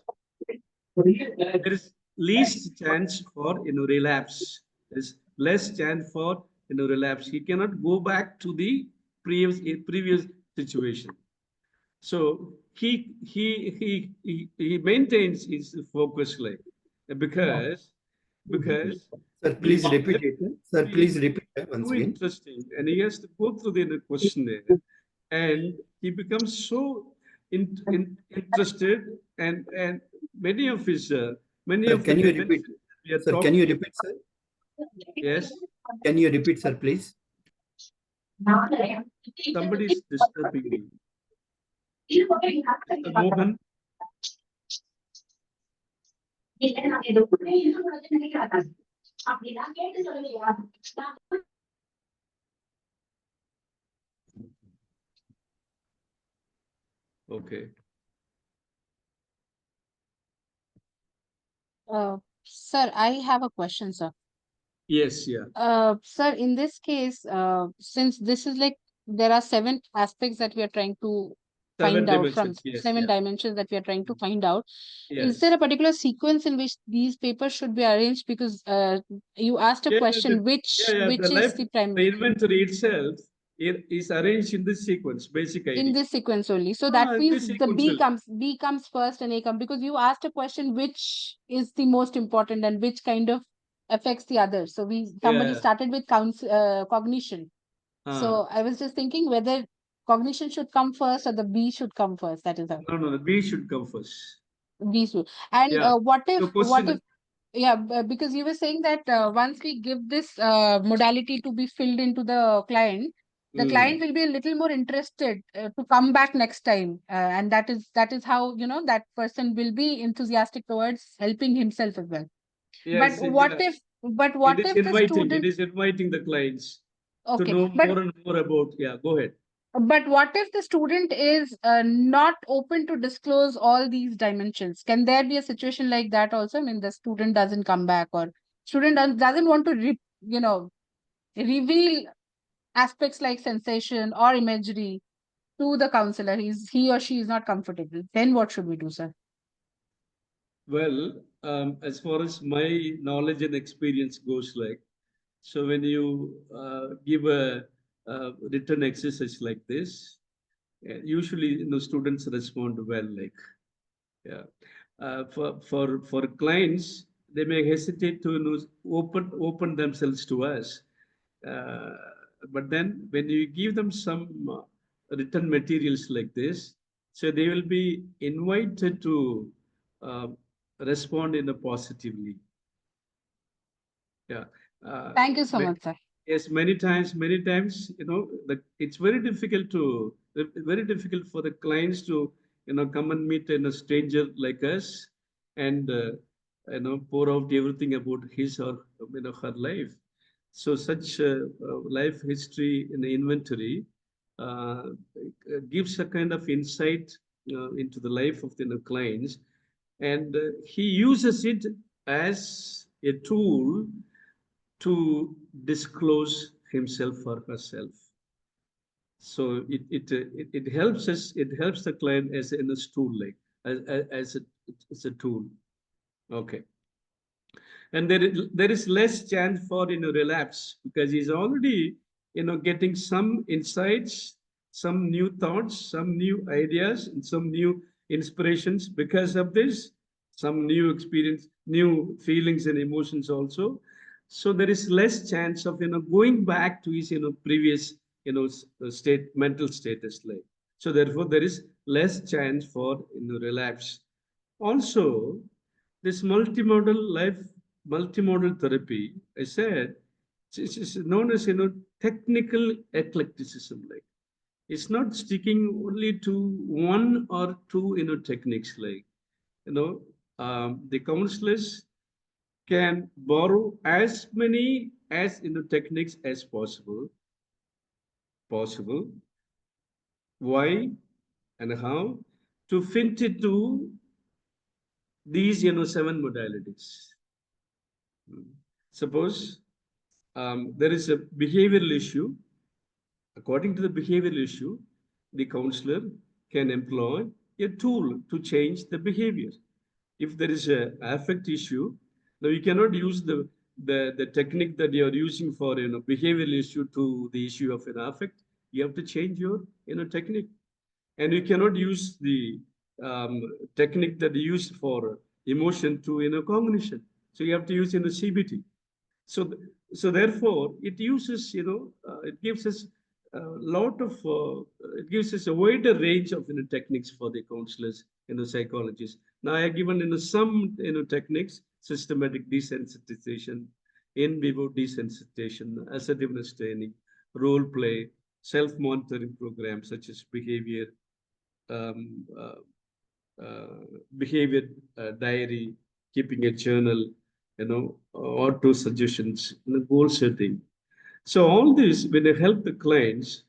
There is least chance for relapse. There is less chance for relapse. He cannot go back to the previous situation. So he maintains his focus, like, because Sir, please repeat it. Sir, please repeat it once again. Interesting, and he has to go through the questionnaire, and he becomes so interested, and many of his many Sir, of can the you repeat? Sir, can you repeat, sir? Yes. Can you repeat, sir, please? Somebody is disturbing me. Mr. Mohan. Okay. Sir, I have a question, sir. Yes, yeah. Sir, in this case, since this is like there are 7 aspects that we are trying to find out from Yes, 7 yeah. dimensions that we are trying to find out. Yes. Is there a particular sequence in which these papers should be arranged? Because you asked a question, which is the The primary inventory itself is arranged in this sequence, basic ID. in this sequence only. So that means this the B sequence comes first and A comes, because you asked a question which is the most important and which kind of affects the others. So somebody Yeah. started with cognition. So I was just thinking whether cognition should come first or the B should come first. That is how. No, the B should come first. B should. And Yeah. what if question, yeah, because you were saying that once we give this modality to be filled into the client, the client will be a little more interested to come back next time, and that is how, you know, that person will be enthusiastic towards helping himself as well. Yes, But what yeah. if the It student, is inviting the clients to okay, know but more and more about, yeah, go ahead. what if the student is not open to disclose all these dimensions? Can there be a situation like that also? I mean, the student doesn't come back, or student doesn't want to you know, reveal aspects like sensation or imagery to the counselor. He or she is not comfortable. Then what should we do, sir? Well, as far as my knowledge and experience goes, like, so when you give a written exercise like this, usually, you know, students respond well, like, yeah. For clients, they may hesitate to, you know, open themselves to us. But then when you give them some written materials like this, so they will be invited to uh, respond in a positively. Yeah. Thank you so much, sir. Yes, many times, you know, it's very difficult for the clients to, you know, come and meet a stranger like us and, you know, pour out everything about his or, you know, her life. So such life history in the inventory uh, gives a kind of insight into the life of the, you know, clients, and he uses it as a tool to disclose himself or herself. So it helps us. It helps the client as in a tool, like as a tool. Okay, and there is less chance for, you know, relapse, because he's already, you know, getting some insights, some new thoughts, some new ideas, and some new inspirations because of this, some new experience, new feelings and emotions also. So there is less chance of, you know, going back to his, you know, previous, you know, mental status, like. So therefore there is less chance for, you know, relapse. Also, this multimodal therapy, I said, it's known as, you know, technical eclecticism. Like, it's not sticking only to one or two, you know, techniques. Like, you know, the counselors can borrow as many as, you know, techniques as possible. Why and how to fit it to these, you know, 7 modalities. Suppose there is a behavioral issue. According to the behavioral issue, the counselor can employ a tool to change the behavior. If there is an affect issue, now you cannot use the technique that you are using for, you know, behavioral issue to the issue of an affect. You have to change your, you know, technique, and you cannot use the technique that you use for emotion to, you know, cognition. So you have to use, you know, CBT. So, so therefore, it uses, you know, it gives us a lot of, it gives us a wider range of, you know, techniques for the counselors, you know, psychologists. Now, I have given, you know, some, you know, techniques: systematic desensitization, in vivo desensitization, assertiveness training, role play, self-monitoring programs such as behavior, um, behavior diary, keeping a journal, you know, auto suggestions, you know, goal setting. So all this will help the clients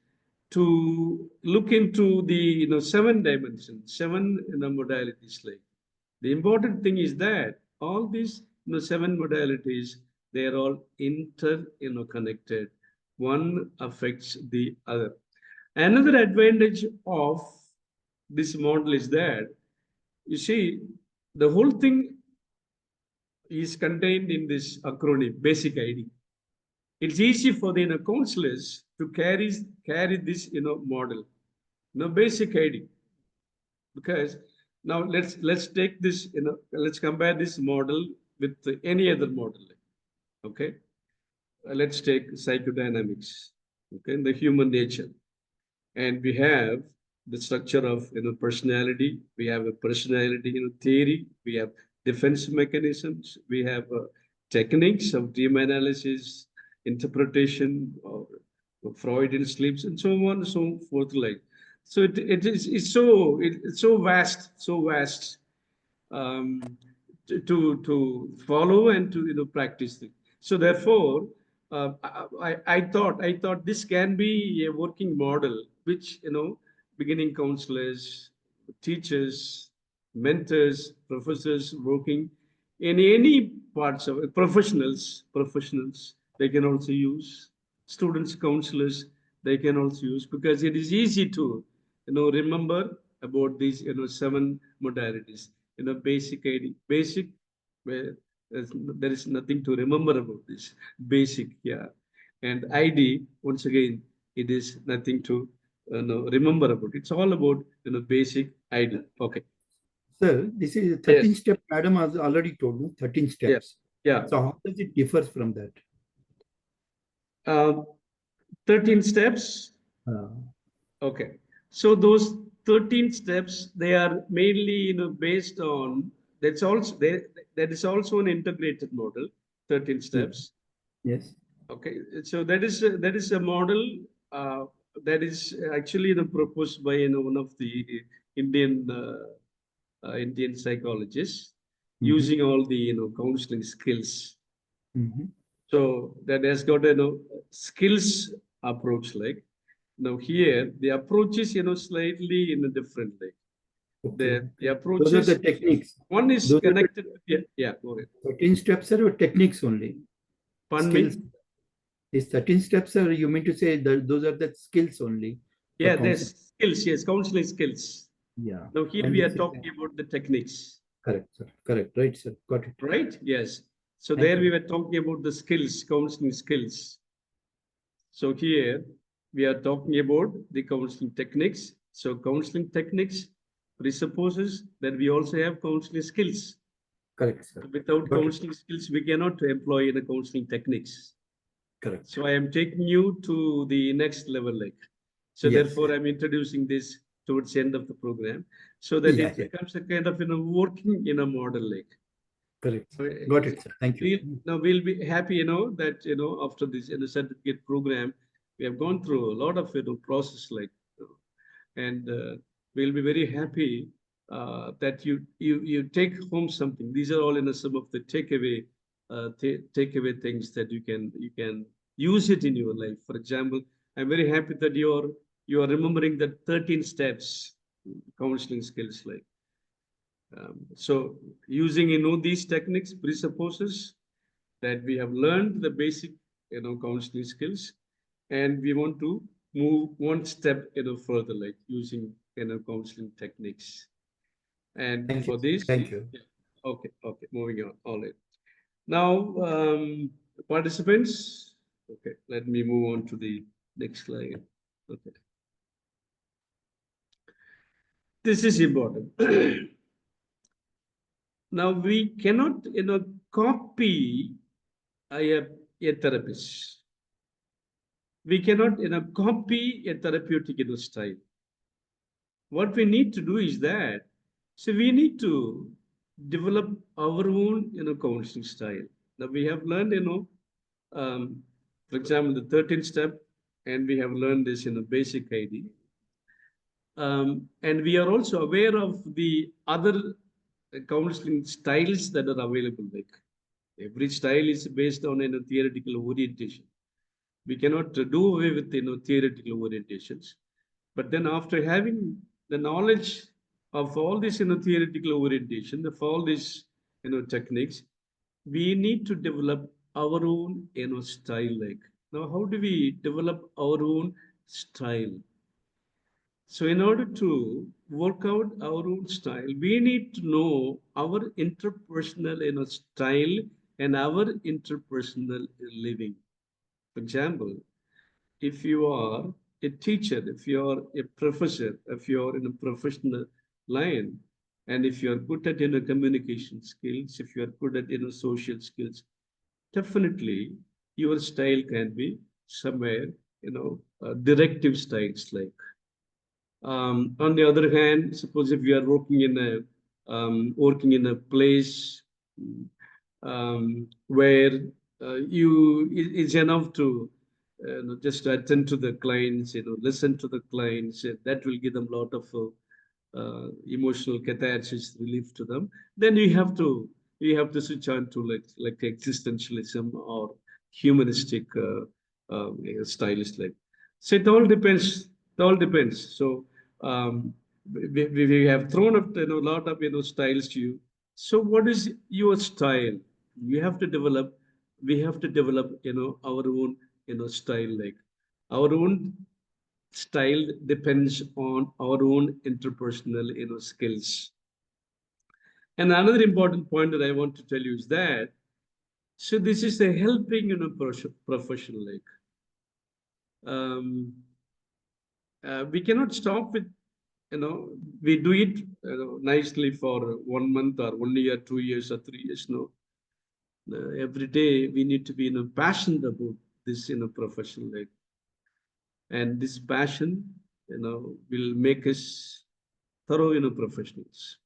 to look into the, you know, 7 dimensions, 7, you know, modalities. Like, the important thing is that all these, you know, 7 modalities, they are all you know, connected. One affects the other. Another advantage of this model is that, you see, the whole thing is contained in this acronym, basic ID. It's easy for the, you know, counselors to carry this, you know, model, you know, basic ID. Because now let's take this, you know, let's compare this model with any other model. Okay, let's take psychodynamics. Okay, the human nature, and we have the structure of, you know, personality. We have a personality, you know, theory. We have defense mechanisms. We have techniques of dream analysis, interpretation, or Freudian sleeps, and so on and so forth. Like, so it's so vast um, to follow and to practice it. So therefore, I thought this can be a working model, which beginning counselors, teachers, mentors, professors working in any parts of professionals, they can also use. Students, counselors, they can also use, because it is easy to remember about these 7 modalities. Basic ID, basic, where there is nothing to remember about this. Basic, yeah. And ID, once again, it is nothing to remember about. It's all about basic ID. Okay. Sir, this is 13 step. Madam has already told you 13 steps. Yeah. So how does it differ from that? 13 steps. Okay. So those 13 steps, they are mainly based on, that's also there, that is also an integrated model, 13 steps. Yes. Okay. So that is a model that is actually proposed by one of the Indian Indian psychologists, using all the counseling skills. So that has got a skills approach. Like, now here the approach is slightly in a different way. The approach Those are is, the techniques. one is Those connected with, yeah, go ahead. 13 steps are techniques only. Pardon Skills. me? These 13 steps are, you mean to say that those are the skills only? Yeah, there's skills, yes, counseling skills. Yeah. Now here we are talking about the techniques. Correct, sir. Correct. Right, sir. Got it. Right? Yes. So there we were talking about the skills, counseling skills. So here we are talking about the counseling techniques. So counseling techniques presupposes that we also have counseling skills. Correct, sir. Without counseling skills, we cannot employ the counseling techniques. Correct. So I am taking you to the next level, like. So therefore, I'm introducing this towards the end of the program, so that it becomes a kind of working model, like. Correct. Got it, sir. Thank you. Now we'll be happy, that after this certificate program, we have gone through a lot of process, like, and we'll be very happy that you take home something. These are all some of the takeaway things that you can use it in your life. For example, I'm very happy that you are remembering the 13 steps counseling skills, like. So using these techniques presupposes that we have learned the basic counseling skills, and we want to move one step further, like using counseling techniques. And for this, thank you. Okay, moving on. All right. Now, participants. Okay, let me move on to the next slide. Okay, this is important. Now we cannot copy a therapist. We cannot copy a therapeutic style. What we need to do is that, so we need to develop our own counseling style. Now we have learned for example, the 13th step, and we have learned this basic ID. And we are also aware of the other counseling styles that are available. Like, every style is based on theoretical orientation. We cannot do away with theoretical orientations. But then, after having the knowledge of all this theoretical orientation, of all these techniques, we need to develop our own style. Like, now, how do we develop our own style? So in order to work out our own style, we need to know our interpersonal style and our interpersonal living. For example, if you are a teacher, if you are a professor, if you are in a professional line, and if you are good at communication skills, if you are good at social skills, definitely your style can be somewhere directive styles, like. On the other hand, suppose if you are working in a place where it's enough to just to attend to the clients, listen to the clients. That will give them a lot of emotional catharsis, relief to them. Then you have to switch on to like existentialism or humanistic styles. Like, so it all depends. It all depends. So we have thrown up a lot of styles to you. So what is your style? You have to develop. We have to develop our own style, like our own style depends on our own interpersonal skills. And another important point that I want to tell you is that, so this is a helping profession. Like we cannot stop with we do it nicely for 1 month or 1 year, 2 years or 3 years. No, every day we need to be passionate about this profession. Like, and this passion will make us thorough professionals.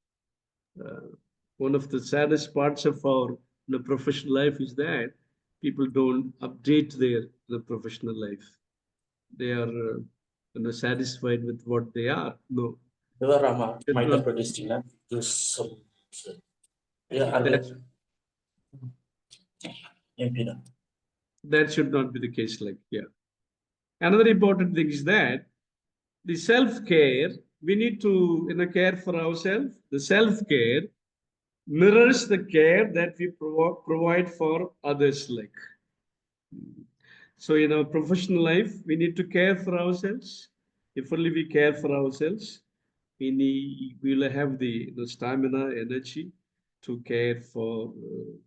One of the saddest parts of our professional life is that people don't update their professional life. They are satisfied with what they are. No, minor protesting, that should not be the case. Like, yeah. Another important thing is that the self-care, we need to care for ourselves. The self-care mirrors the care that we provide for others. Like, so in our professional life, we need to care for ourselves. If only we care for ourselves, we will have the stamina, energy to care for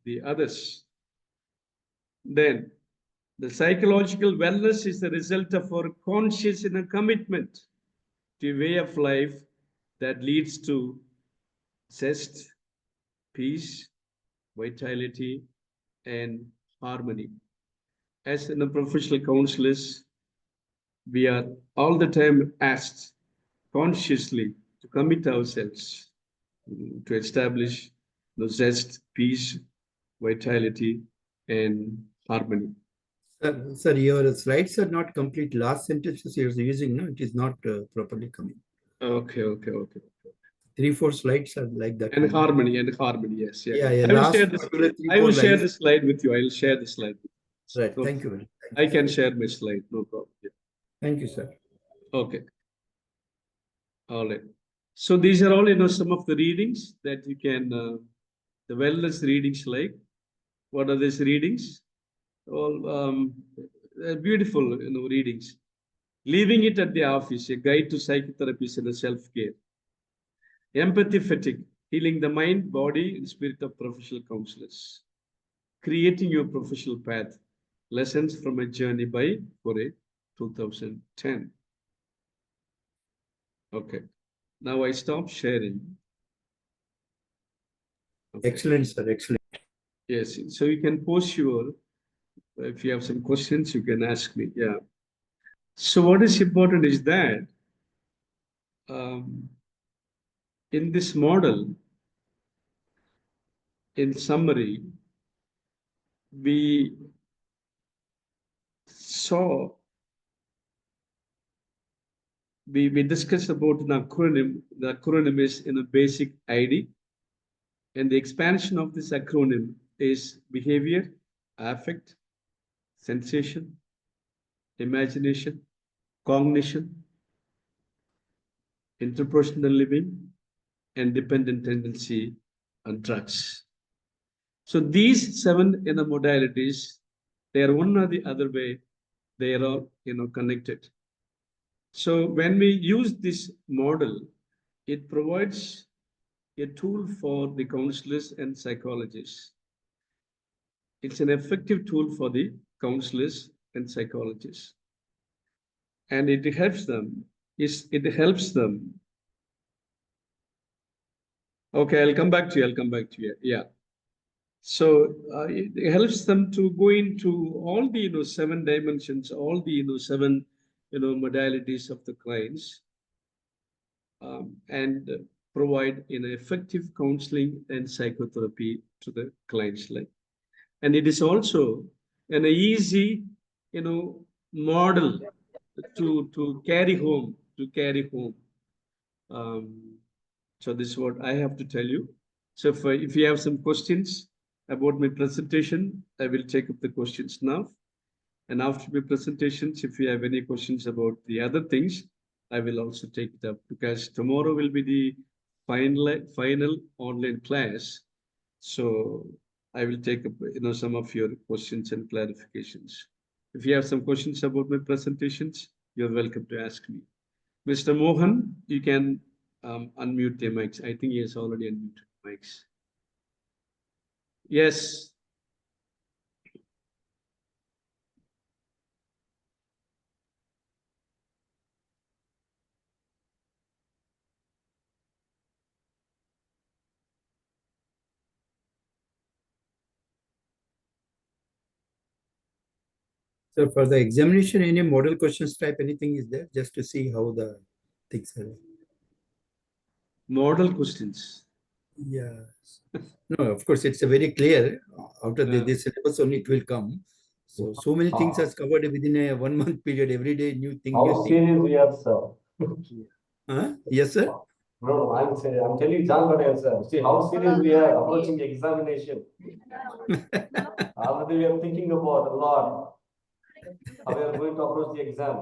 the others. Then the psychological wellness is the result of our conscious commitment to a way of life that leads to zest, peace, vitality, and harmony. As professional counselors, we are all the time asked consciously to commit ourselves to establish zest, peace, vitality, and harmony. Sir, your slides are not complete. Last sentences you're using, no, it is not properly coming. Okay. 3-4 slides are like that. And harmony, yes. Yeah. I will share the slide with you. I will share the slide. Right. No, thank you. I can share my slide. No problem. Yeah. Thank you, sir. Okay. All right. So these are all some of the readings that you can the wellness readings. Like, what are these readings? All beautiful readings. Leaving it at the office, a guide to psychotherapies and self-care. Empathy fatigue, healing the mind, body, and spirit of professional counselors. Creating your professional path, lessons from a journey by Kore, 2010. Okay, now I stop sharing. Okay. Excellent, sir, excellent. Yes, so you can post if you have some questions, you can ask me. Yeah. So what is important is that in this model, in summary, we discussed about an acronym. The acronym is in a basic ID, and the expansion of this acronym is behavior, affect, sensation, imagination, cognition, interpersonal living, and dependent tendency on drugs. So these 7 modalities, they are one or the other way, they are all connected. So when we use this model, it provides a tool for the counselors and psychologists. It's an effective tool for the counselors and psychologists. And it helps them. Okay, I'll come back to you. Yeah. So it helps them to go into all the 7 dimensions, all the 7 modalities of the clients, and provide effective counseling and psychotherapy to the clients. Like, and it is also an easy model to carry home, so this is what I have to tell you. So if you have some questions about my presentation, I will take up the questions now. And after my presentations, if you have any questions about the other things, I will also take it up, because tomorrow will be the final online class. So I will take up, some of your questions and clarifications. If you have some questions about my presentations, you're welcome to ask me. Mr. Mohan, you can unmute the mics. I think he has already unmuted mics. Yes. So for the examination, any model questions type, anything is there, just to see how the things are. Model questions. Yes. No, of course, it's a very clear. Out of this syllabus only it will come. So many things are covered within a 1 month period. Every day, new thing. How serious we are, sir? Yes, sir. No, I'm telling you, John Patel, sir. See how serious we are approaching the examination. Already we are thinking about a lot. How we are going to approach the exam.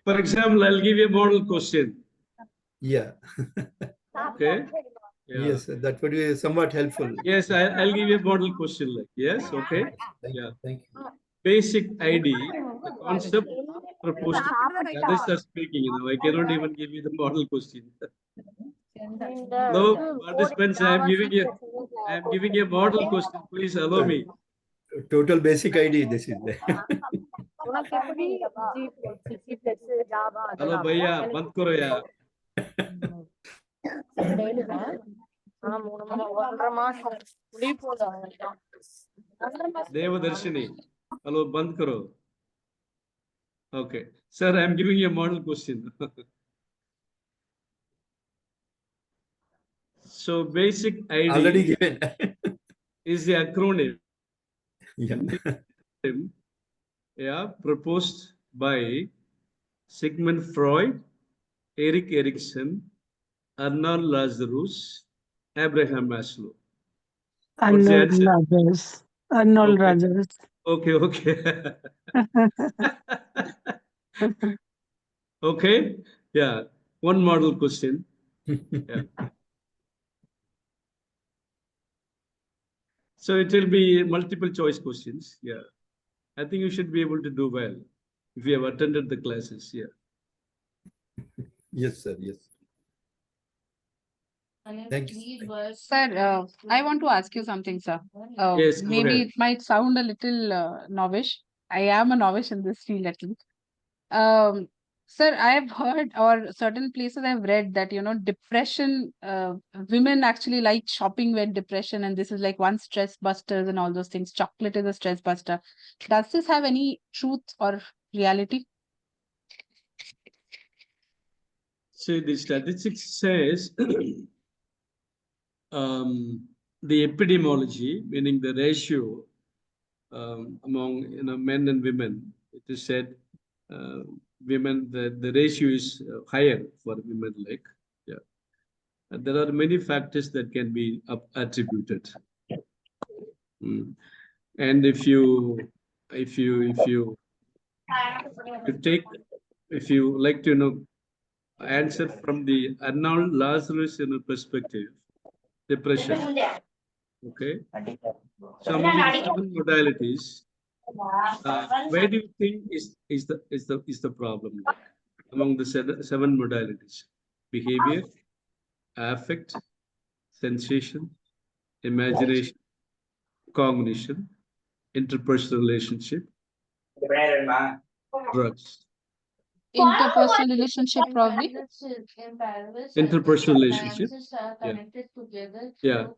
For example, I'll give you a model question. Yeah. Okay. Yeah. Yes, sir. That would be somewhat helpful. Yes, I'll give you a model question. Like, yes, okay. Thank you. Basic ID, the concept proposed. Others are speaking, I cannot even give you the model question. No, participants, I am giving you a model question. Please allow me. Total basic ID, this is there. Hello, bhaiya, band karo yaar. Devadarshini, hello, band karo. Okay, sir, I am giving you a model question. So basic ID Already given. is the acronym. Yeah. Proposed by Sigmund Freud, Erik Erikson, Arnold Lazarus, Abraham Maslow. What's the answer? Arnold Rogers. Okay. Okay. Yeah. One model question. Yeah. So it will be multiple choice questions. Yeah. I think you should be able to do well if you have attended the classes. Yeah. Yes, sir. Yes. Thank you. Sir, I want to ask you something, sir. Yes, go Maybe ahead. it might sound a little novice. I am a novice in this field at least. Sir, I have heard, or certain places I've read that, depression, women actually like shopping with depression, and this is like one stress busters and all those things. Chocolate is a stress buster. Does this have any truth or reality? So the statistics says the epidemiology, meaning the ratio among men and women, it is said women, the ratio is higher for women. Like, yeah, and there are many factors that can be attributed. And if you like to answer from the Arnold Lazarus perspective, depression. Okay. So among the 7 modalities, where do you think is the problem among the 7 modalities? Behavior, affect, sensation, imagination, cognition, interpersonal relationship, drugs. Interpersonal relationship, probably. Interpersonal relationship. Connected together Yeah. through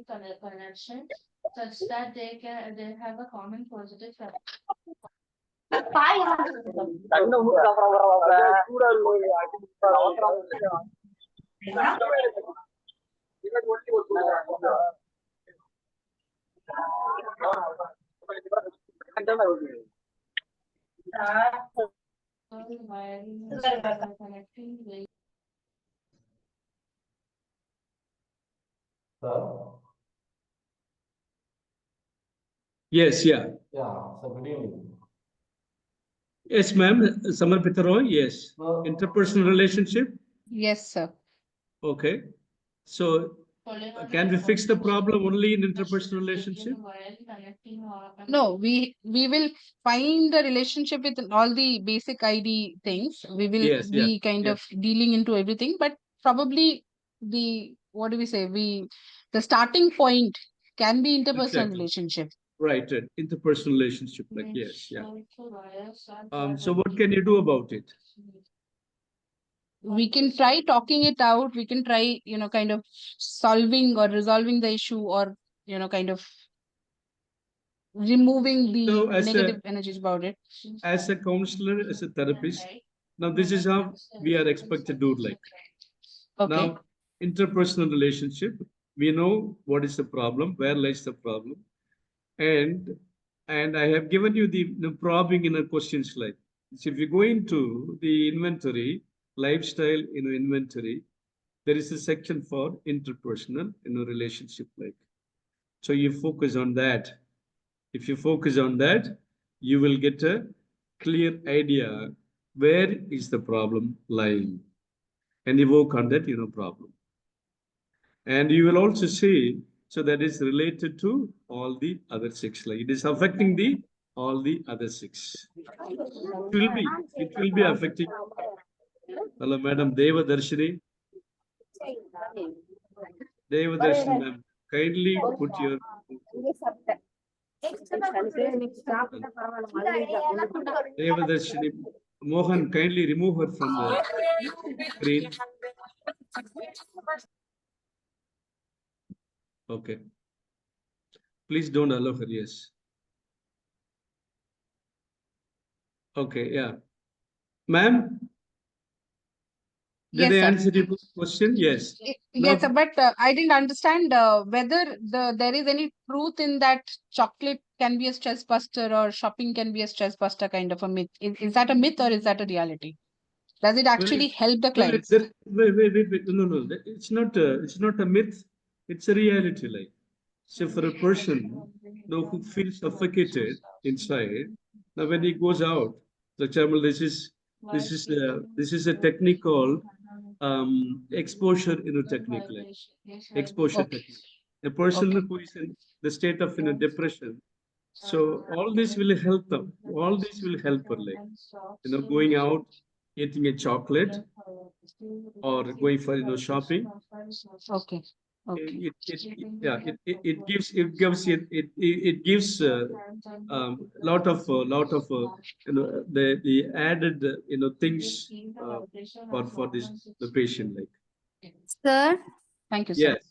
parallel connection, such that they have a common positive factor. Sir? Yes, yeah. Yeah, so good evening. Yes, ma'am. Samarpita Roy, yes. Interpersonal relationship. Yes, sir. Okay. So can we fix the problem only in interpersonal relationship? No, we will find the relationship with all the basic ID things. We will Yes, yeah, be kind yeah. of dealing into everything, but probably the what do we say? The starting point can be interpersonal Exactly. relationship. Right, right. Interpersonal relationship, like yes, yeah. So what can you do about it? We can try talking it out. We can try, kind of solving or resolving the issue, or kind of removing the So negative energies about it. as a counselor, as a therapist, now this is how we are expected to do like. Okay. Now, interpersonal relationship, we know what is the problem, where lies the problem, and I have given you the probing in a questions like. So if you go into the inventory, lifestyle inventory, there is a section for interpersonal relationship like. So you focus on that. If you focus on that, you will get a clear idea where is the problem lying, and you work on that problem. And you will also see, so that is related to all the other six. Like it is affecting the all the other six. It will be affecting. Hello, Madam Devadarshini. Devadarshini, ma'am, kindly put your. Devadarshini, Mohan, kindly remove her from the screen. Okay. Please don't allow her, yes. Okay, yeah. Ma'am, did Yes, I sir. answer your question? Yes. Yes, sir, but I didn't understand whether there is any truth in that chocolate can be a stress buster or shopping can be a stress buster kind of a myth. Is that a myth or is that a reality? Does it actually help the clients? Wait. No. It's not a myth. It's a reality. Like, so for a person, who feels suffocated inside, now when he goes out, for example, this is a technique called exposure technique, like exposure Okay. technique. A person Okay. who is in the state of depression, so all this will help them. All this will help her, like going out, eating a chocolate, or going for Okay. shopping. Okay. It gives lot of the added things for the patient, like. Sir, Thank you, sir. Yes.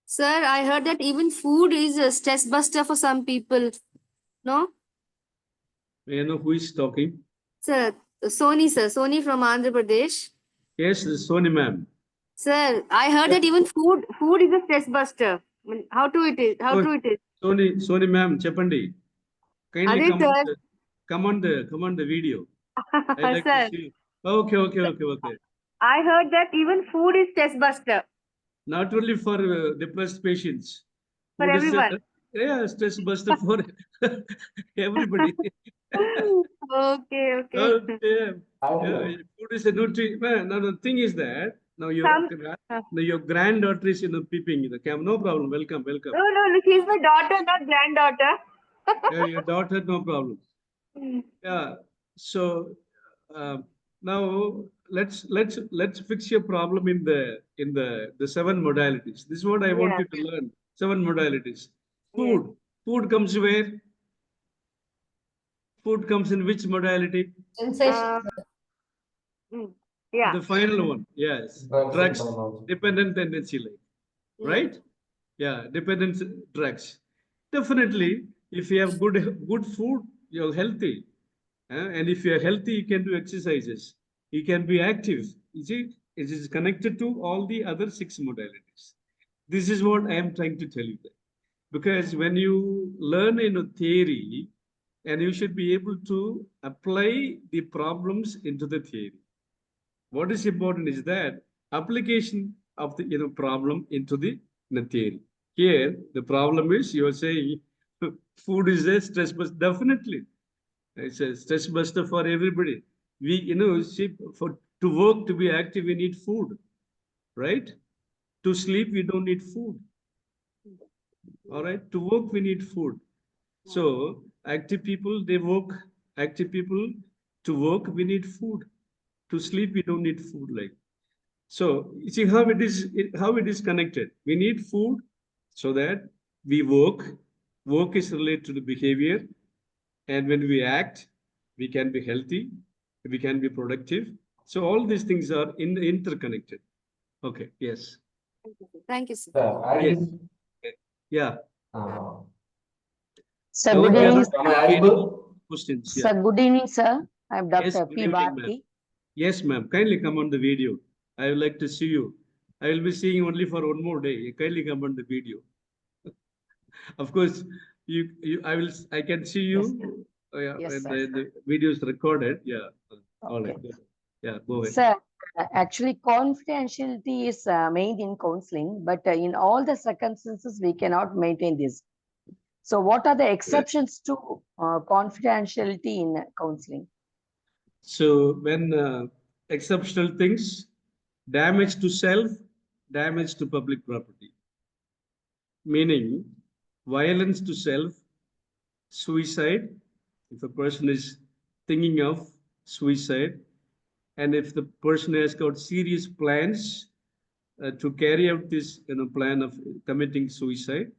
sir, I heard that even food is a stress buster for some people. No? May I know who is talking? Sir, Sony from Andhra Pradesh. Yes, Sony ma'am. Sir, I heard that even food is a stress buster. I mean, how true it is? Sony ma'am, Chapandi. Kindly Ade, sir. come on the video. I like Sir, to see. Okay. I heard that even food is stress buster Not only for depressed patients. for Food is everyone. stress buster for everybody. Okay. Food is a nutrient. Now the thing is that now your granddaughter is peeping in the camera. No problem. Welcome. No, she's my daughter, not granddaughter. Yeah, your daughter, no problem. Yeah. So now let's fix your problem in the 7 modalities. This is what I want you to learn. 7 modalities. Food comes where? Food comes in which modality? Sensation. Yeah. The final one. Yes. Drugs. Dependent tendency, like. Right? Yeah. Dependent drugs. Definitely, if you have good food, you're healthy. And if you're healthy, you can do exercises. You can be active. You see, it is connected to all the other 6 modalities. This is what I am trying to tell you. Because when you learn theory, and you should be able to apply the problems into the theory. What is important is that application of the problem into the theory. Here, the problem is you are saying food is a stress buster. Definitely, it's a stress buster for everybody. We, see, to work, to be active, we need food, right? To sleep, we don't need food. All right. To work, we need food. So active people, they work. Active people, to work, we need food. To sleep, we don't need food. Like, so you see how it is connected. We need food so that we work. Work is related to the behavior, and when we act, we can be healthy, we can be productive. So all these things are interconnected. Okay. Yes. Thank you, sir. Yes. Yeah. Sir, Now, good if you evening. have any questions, yeah. Sir, good evening, sir. I'm Yes, Dr. good P. evening, ma'am. Bharati. Yes, ma'am. Kindly come on the video. I would like to see you. I will be seeing only for one more day. Kindly come on the video. Of course, I can see you. Yeah, Yes, and sir. the video is recorded. Yeah. All Okay. right. Yeah, go ahead. Sir, actually, confidentiality is main in counseling, but in all the circumstances, we cannot maintain this. So, what are the exceptions to confidentiality in counseling? So when exceptional things, damage to self, damage to public property, meaning violence to self, suicide, if a person is thinking of suicide, and if the person has got serious plans to carry out this plan of committing suicide.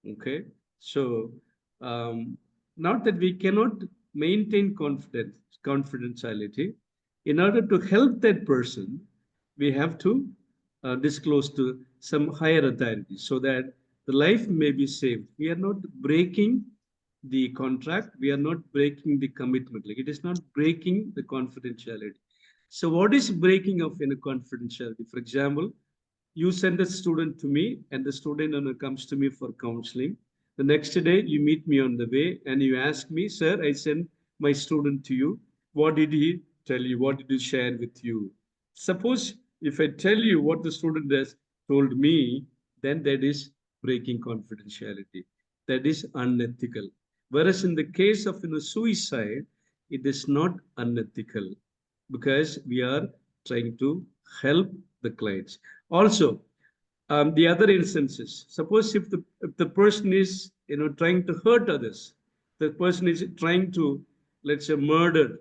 Okay, so not that we cannot maintain confidentiality. In order to help that person, we have to disclose to some higher authority so that the life may be saved. We are not breaking the contract. We are not breaking the commitment. Like, it is not breaking the confidentiality. So what is breaking of confidentiality? For example, you send a student to me, and the student comes to me for counseling. The next day, you meet me on the way and you ask me, sir, I sent my student to you. What did he tell you? What did he share with you? Suppose if I tell you what the student has told me, then that is breaking confidentiality. That is unethical. Whereas in the case of suicide, it is not unethical because we are trying to help the clients. Also, the other instances, suppose if the person is trying to hurt others, the person is trying to, let's say, murder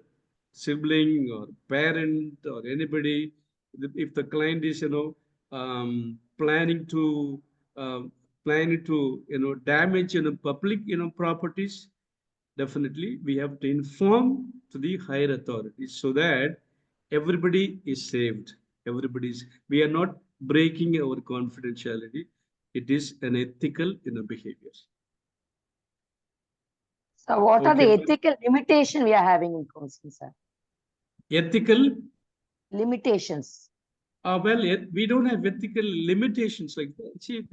sibling or parent or anybody. If the client is planning to damage public properties, definitely we have to inform to the higher authorities so that everybody is saved. We are not breaking our confidentiality. It is an ethical behavior. So, what are the Okay. ethical limitations we are having in counseling, sir? Ethical Limitations. well, we don't have ethical limitations like that. See,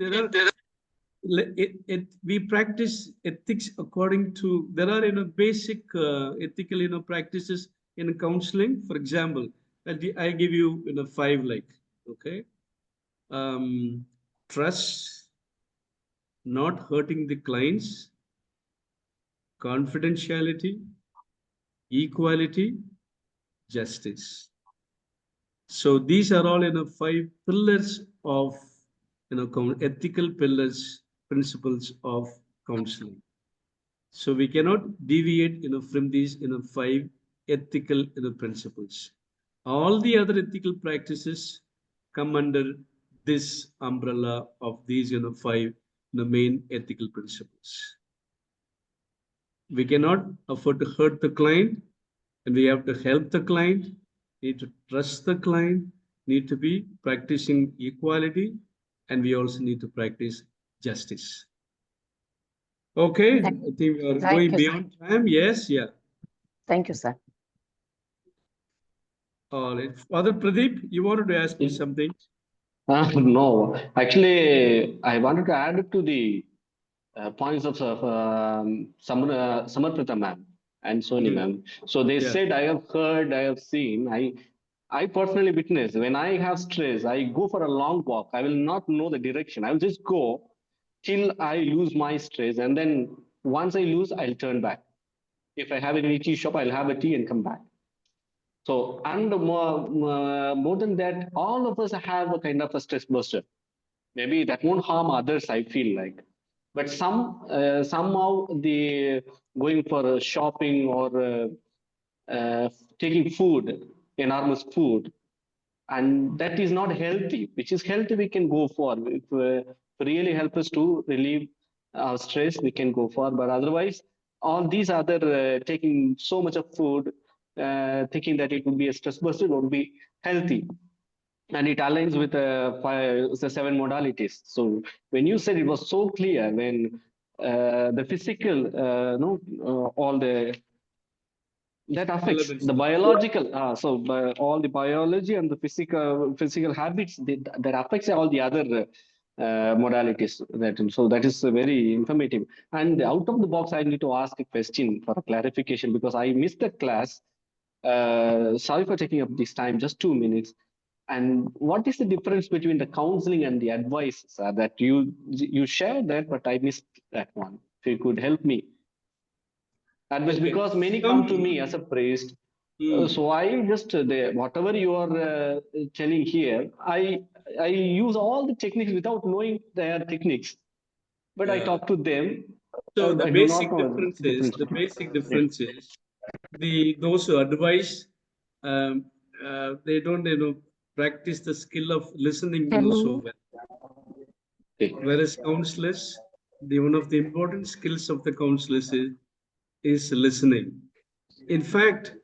we practice ethics according to, there are basic ethical practices in counseling. For example, I give you 5, like, okay, trust, not hurting the clients, confidentiality, equality, justice. So these are all 5 pillars of ethical pillars, principles of counseling. So we cannot deviate from these 5 ethical principles. All the other ethical practices come under this umbrella of these 5 main ethical principles. We cannot afford to hurt the client, and we have to help the client, need to trust the client, need to be practicing equality, and we also need to practice justice. Okay, I think we are going beyond time. Yes, yeah. Thank you, sir. All right. Father Pradeep, you wanted to ask me something? No, actually, I wanted to add to the points of Samarprita ma'am and Soni ma'am. So they said, I have heard, I have seen, I personally witnessed when I have stress, I go for a long walk. I will not know the direction. I will just go till I lose my stress. And then once I lose, I'll turn back. If I have any tea shop, I'll have a tea and come back. So, and more than that, all of us have a kind of a stress buster. Maybe that won't harm others, I feel like. But somehow the going for shopping or taking food, enormous food, and that is not healthy. Which is healthy, we can go for. If really help us to relieve our stress, we can go for. But otherwise, all these other taking so much of food, thinking that it would be a stress buster, would be healthy. And it aligns with the 7 modalities. So when you said, it was so clear when the physical, all the that affects the biological. All the biology and the physical habits that affects all the other modalities. So that is very informative. And out of the box, I need to ask a question for a clarification because I missed the class. Sorry for taking up this time, just 2 minutes. And what is the difference between the counseling and the advice, sir, that you shared that, but I missed that one. If you could help me. Advice, because many come to me as a priest. So I just, whatever you are telling here, I use all the techniques without knowing their techniques. But I talk to them. So the I basic do not know difference is those who advise, they don't practice the skill of listening so well. Whereas counselors, one of the important skills of the counselors is listening. In fact,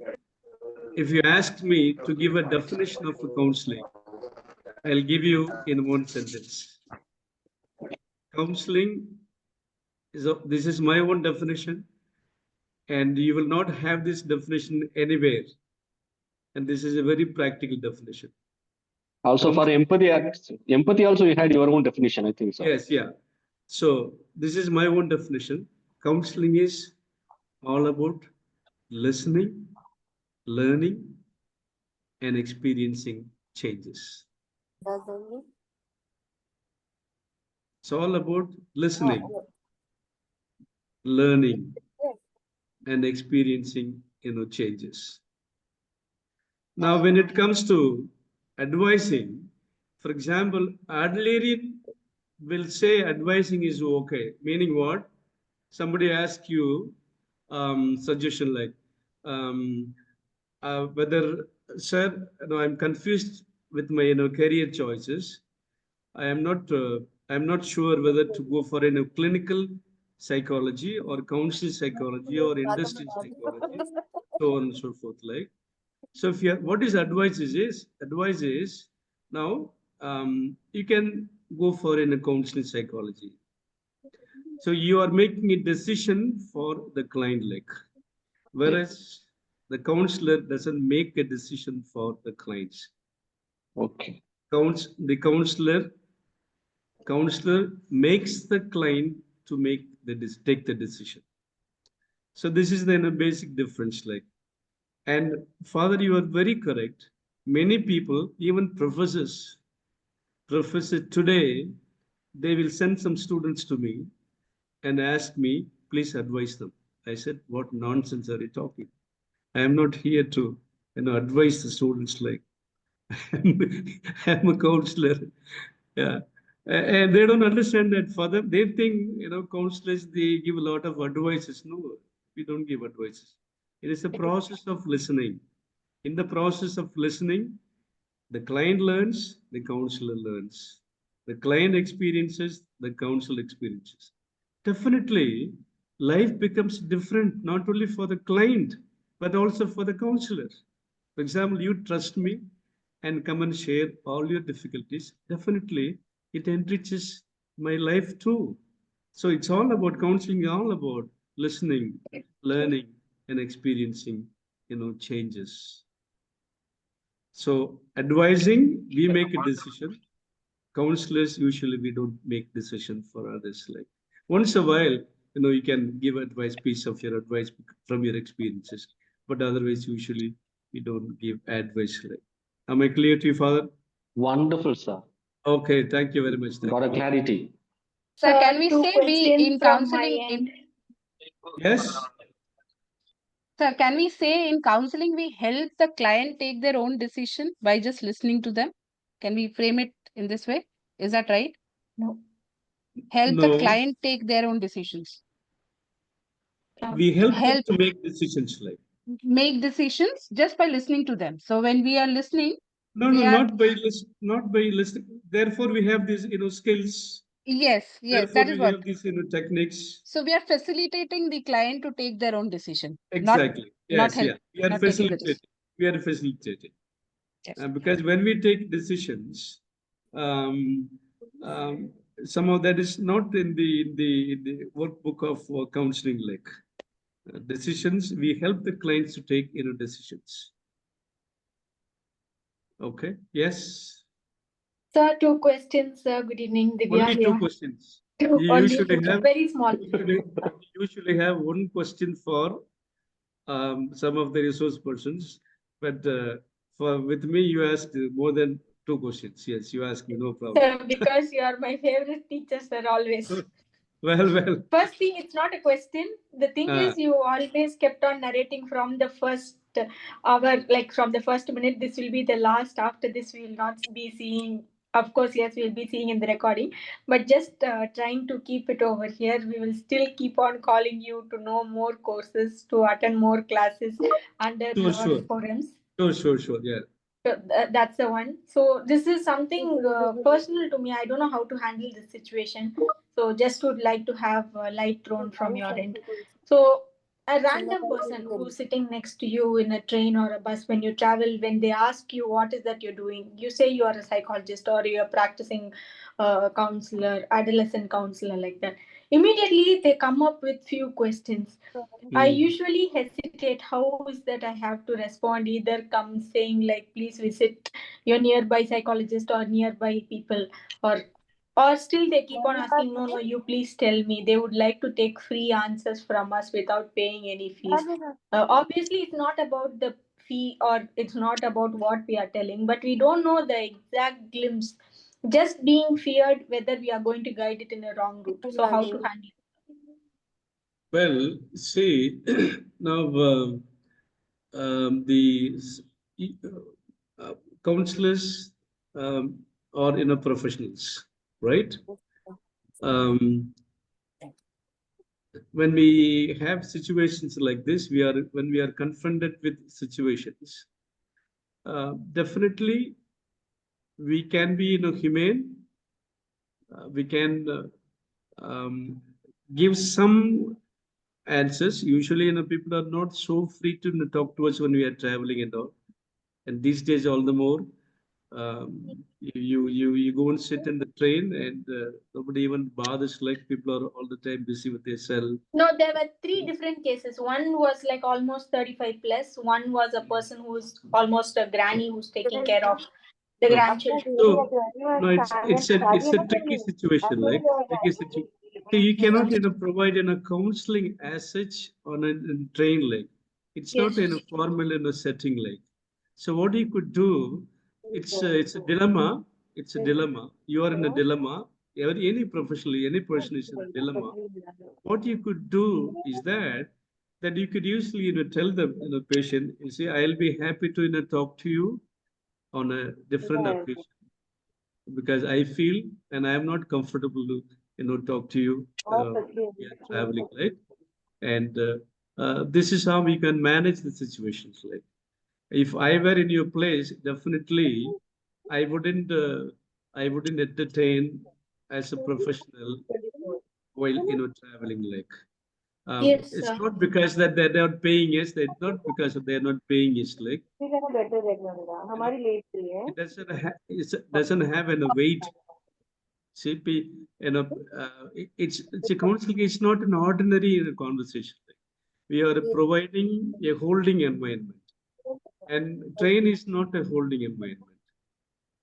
if you ask me to give a definition of counseling, I'll give you in one sentence. Counseling this is my own definition, and you will not have this definition anywhere. And this is a very practical definition. Also for empathy also you had your own definition, I think so. Yes, yeah. So this is my own definition. Counseling is all about listening, learning, and experiencing changes. It's all about listening, learning, and experiencing changes. Now, when it comes to advising, for example, Adlerian will say advising is okay, meaning what? Somebody asks you suggestion like whether, sir, I'm confused with my career choices. I am not sure whether to go for clinical psychology or counsel psychology or industry psychology, so on and so forth. Like, so if you what is advice is now you can go for a counseling psychology. So you are making a decision for the client, like, whereas the counselor doesn't make a decision for the clients. Okay. The counselor makes the client to take the decision. So this is the basic difference, like. And Father, you are very correct. Many people, even professors today, they will send some students to me and ask me, please advise them. I said, what nonsense are you talking? I am not here to advise the students, like. I'm a counselor. Yeah. And they don't understand that. For them, they think, counselors, they give a lot of advices. No, we don't give advices. It is a process of listening. In the process of listening, the client learns, the counselor learns. The client experiences, the counsel experiences. Definitely, life becomes different, not only for the client, but also for the counselor. For example, you trust me and come and share all your difficulties. Definitely, it enriches my life too. So it's all about counseling, all about listening, learning, and experiencing, changes. So advising, we make a decision. Counselors, usually we don't make decision for others. Like, Once a while, you can give advice, piece of your advice from your experiences, but otherwise, usually we don't give advice. Like, am I clear to you, Father? Wonderful, sir. Okay, thank you very much. Got a clarity. Sir, can we two say we questions in from my counseling end. Yes. Sir, can we say in counseling we help the client take their own decision by just listening to them? Can we frame it in this way? Is that right? No. Help the No. client take their own decisions. We help them to make decisions, like. Make decisions just by listening to them. So when we are listening, No, not by listening. Therefore, we have these, skills. Yes, Therefore, that is we what. have these, techniques. So we are facilitating the client to take their own decision. Exactly. Not Yes, help. yeah. We are not taking the facilitating. We are facilitating. Yes. Because when we take decisions, some of that is not in the workbook of counseling. Like decisions, we help the clients to take decisions. Okay. Yes. Sir, two questions. Good evening, Divya. Only two questions. Only two, very small. Usually have one question for some of the resource persons, but with me you asked more than two questions. Yes, you asked me, no problem. Sir, because you are my favorite teacher, sir, always. Well. First thing, it's not a question. The thing is, you always kept on narrating from the first hour, like from the first minute, this will be the last. After this, we will not be seeing. Of course, yes, we'll be seeing in the recording, but just trying to keep it over here. We will still keep on calling you to know more courses, to attend more classes under your forums. Sure. Yeah. So that's the one. So this is something personal to me. I don't know how to handle this situation. So just would like to have light thrown from your end. So a random person who's sitting next to you in a train or a bus when you travel, when they ask you what is that you're doing, you say you are a psychologist or you're practicing counselor, adolescent counselor, like that. Immediately they come up with few questions. I usually hesitate. How is that I have to respond? Either come saying like, please visit your nearby psychologist or nearby people, or still they keep on asking, no, you please tell me. They would like to take free answers from us without paying any fees. Obviously, it's not about the fee or it's not about what we are telling, but we don't know the exact glimpse. Just being feared whether we are going to guide it in a wrong route. So how to handle it? Well, see, now the counselors are professionals, right? When we have situations like this, when we are confronted with situations, definitely we can be humane. We can give some answers. Usually, people are not so free to talk to us when we are traveling and all. And these days, all the more, you go and sit in the train and nobody even bothers. Like people are all the time busy with their cell. No, there were three different cases. One was like almost 35 plus. One was a person who's almost a granny who's taking care of the grandchildren. So, no, it's a tricky situation, like tricky situation. So you cannot provide counseling as such on a train, like it's not in a formal setting, like. So what you could do, it's a dilemma. It's a dilemma. You are in a dilemma. Any professional, any person is in a dilemma. What you could do is that you could usually tell the patient, you see, I'll be happy to talk to you on a different occasion, because I feel and I am not comfortable to talk to you we are traveling, right? And this is how we can manage the situations. Like if I were in your place, definitely I wouldn't entertain as a professional while traveling. Like it's not because that they're not paying us. It's not because they're not paying us. Like it doesn't have a weight. CP, it's a counseling. It's not an ordinary conversation. We are providing a holding environment, and train is not a holding environment.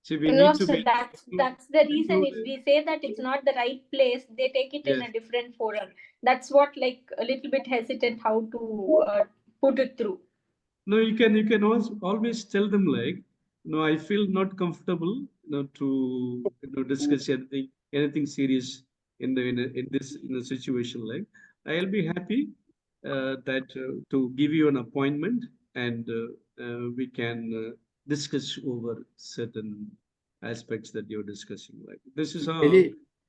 See, we No, need to sir, be. that's the reason. If we say that it's not the right place, they take it in a different forum. That's what, like, a little bit hesitant how to put it through. No, you can always tell them like, no, I feel not comfortable, to discuss anything serious in this situation. Like, I'll be happy that to give you an appointment, and we can discuss over certain aspects that you're discussing. Like, this is how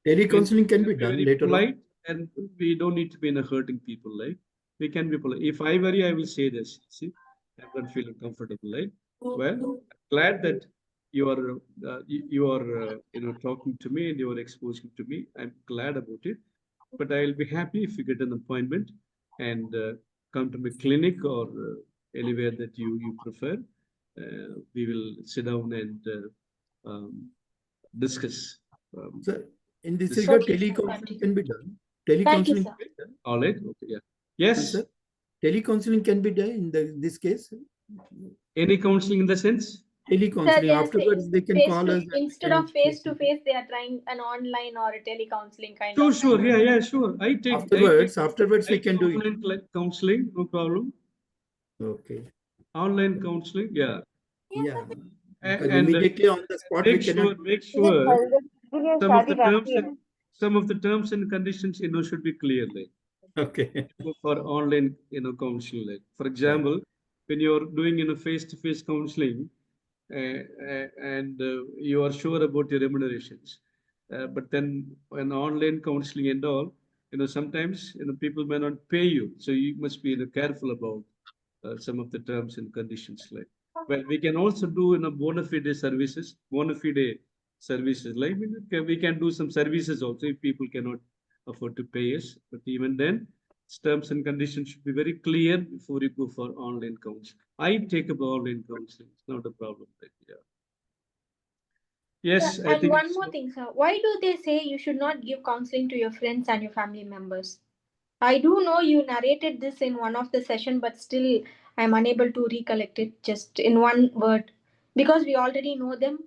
Tele-counseling can be done very later on. polite, and we don't need to be in a hurting people. Like, we can be polite. If I worry, I will say this. See, I'm not feeling comfortable. Right? Well, glad that you are talking to me and you are exposing to me. I'm glad about it. But I'll be happy if you get an appointment and come to my clinic or anywhere that you prefer. We will sit down and discuss. Sir, in this this regard, Okay, telecounseling can be done. Thank you, Telecounseling sir. can be done. All right. Okay. Yeah. Yes. Sir, telecounseling can be done in this case. Any counseling in the sense? Telecounseling. Afterwards, they can call us. Instead of face to face, they are trying an online or a telecounseling kind Sure, of. sure. Yeah, sure. I take Afterwards, we can do it. online counseling, no problem. Okay. Online counseling, yeah. Yeah. And immediately on the spot, make we cannot. sure some of the terms and conditions, should be clear. Like, okay. For online, counseling. Like, for example, when you're doing, face-to-face counseling, and you are sure about your remunerations, but then when online counseling and all, sometimes people may not pay you, so you must be careful about some of the terms and conditions. Like, well, we can also do bona fide services. Like, we can do some services also if people cannot afford to pay us. But even then, terms and conditions should be very clear before you go for online counseling. I take up online counseling. It's not a problem. Like, yeah. Yes, I And think. one more thing, sir. Why do they say you should not give counseling to your friends and your family members? I do know you narrated this in one of the session, but still I'm unable to recollect it just in one word. Because we already know them,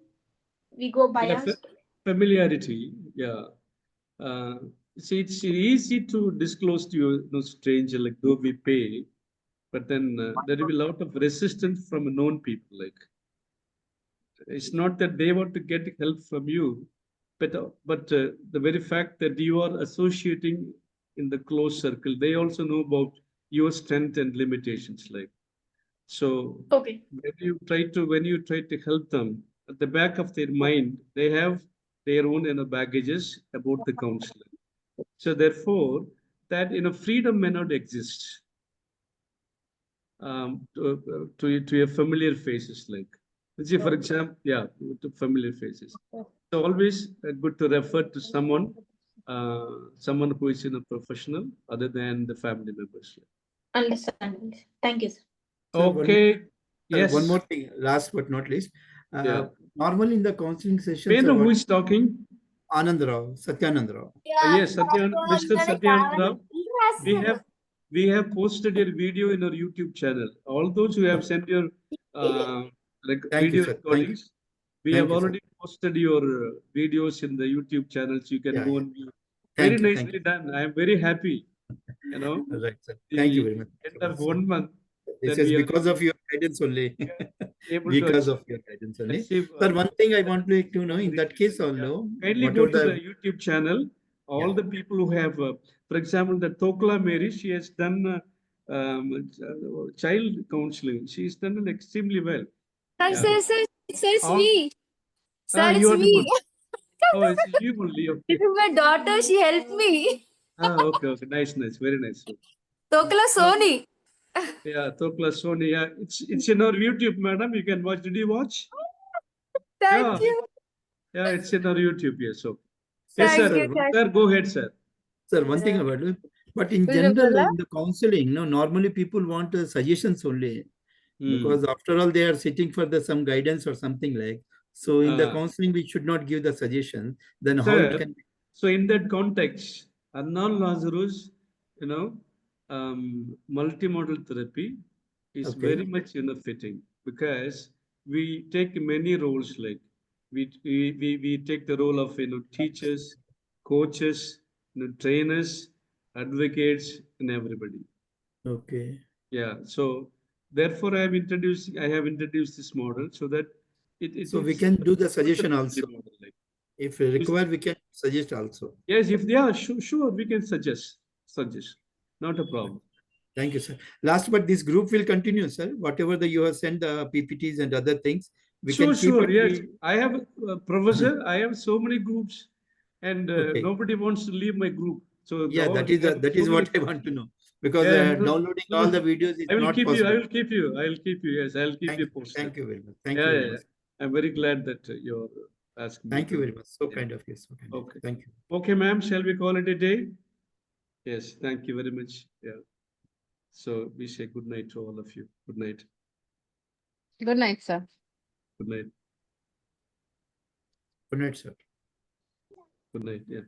we go biased. Familiarity, yeah. See, it's easy to disclose to you, stranger, like, though we pay, but then there will be a lot of resistance from known people. Like, it's not that they want to get help from you, but the very fact that you are associating in the close circle, they also know about your strength and limitations. Like, so okay, when you try to help them, at the back of their mind, they have their own baggages about the counselor. So therefore, that freedom may not exist to your familiar faces. Like, let's say, for example, to familiar faces. So always good to refer to someone who is a professional other than the family members. understand. Thank you, sir. Okay. Yes. One more thing, last but not least. Normally in the counseling sessions. May I know who is talking? Anand Rao, Satyanand Rao. Yes, Mr. Satyanand Rao. We have posted your video in our YouTube channel. All those who have sent your video recordings, we have already posted your videos in the YouTube channels. You can go and view. Very nicely done. I am very happy. Right, sir. Thank you very much. End of 1 month. This is because of your guidance only. Because of your guidance only. But one thing I want to know, in that case also, kindly go to the YouTube channel. All the people who have, for example, the Tokla Mary, she has done child counseling. She's done it extremely well. Sir, it's me. Sir, you it's me. Oh, it's you only. Okay. This is my daughter. She helped me. Okay. Nice. Very nice. Tokla Soni. Yeah, Tokla Soni. Yeah, it's in our YouTube, madam. You can watch. Did you watch? Thank you. Yeah, it's in our YouTube. Yes. So, yes, sir. Sir, go ahead, sir. Sir, one thing about it. But in general, in the counseling, normally people want suggestions only. Because after all, they are sitting for some guidance or something like. So in the counseling, we should not give the suggestion. Then how it can be? So in that context, Arnold Lazarus, multimodal therapy is very much fitting, because we take many roles. Like, we take the role of teachers, coaches, trainers, advocates, and everybody. Okay. Yeah. So therefore, I have introduced this model so that so we can do the suggestion also. Model, like. If required, we can suggest also. Yes, if sure, we can suggest. Not a problem. Thank you, sir. Last, but this group will continue, sir. Whatever you have sent the PPTs and other things, we can keep it. Yes, I have a professor. I have so many groups, and Okay. nobody wants to leave my group. So Yeah, that is what I want to know, because downloading all the videos is not possible. I will keep you. Yes, I'll keep you posted. Thank you very much. Thank you very much. I'm very glad that you're asking. Thank you very much. So kind of you. So kind. Okay. Thank you. Okay, ma'am. Shall we call it a day? Yes. Thank you very much. Yeah. So we say good night to all of you. Good night. Good night, sir. Good night. Good night, sir. Good night. Yeah.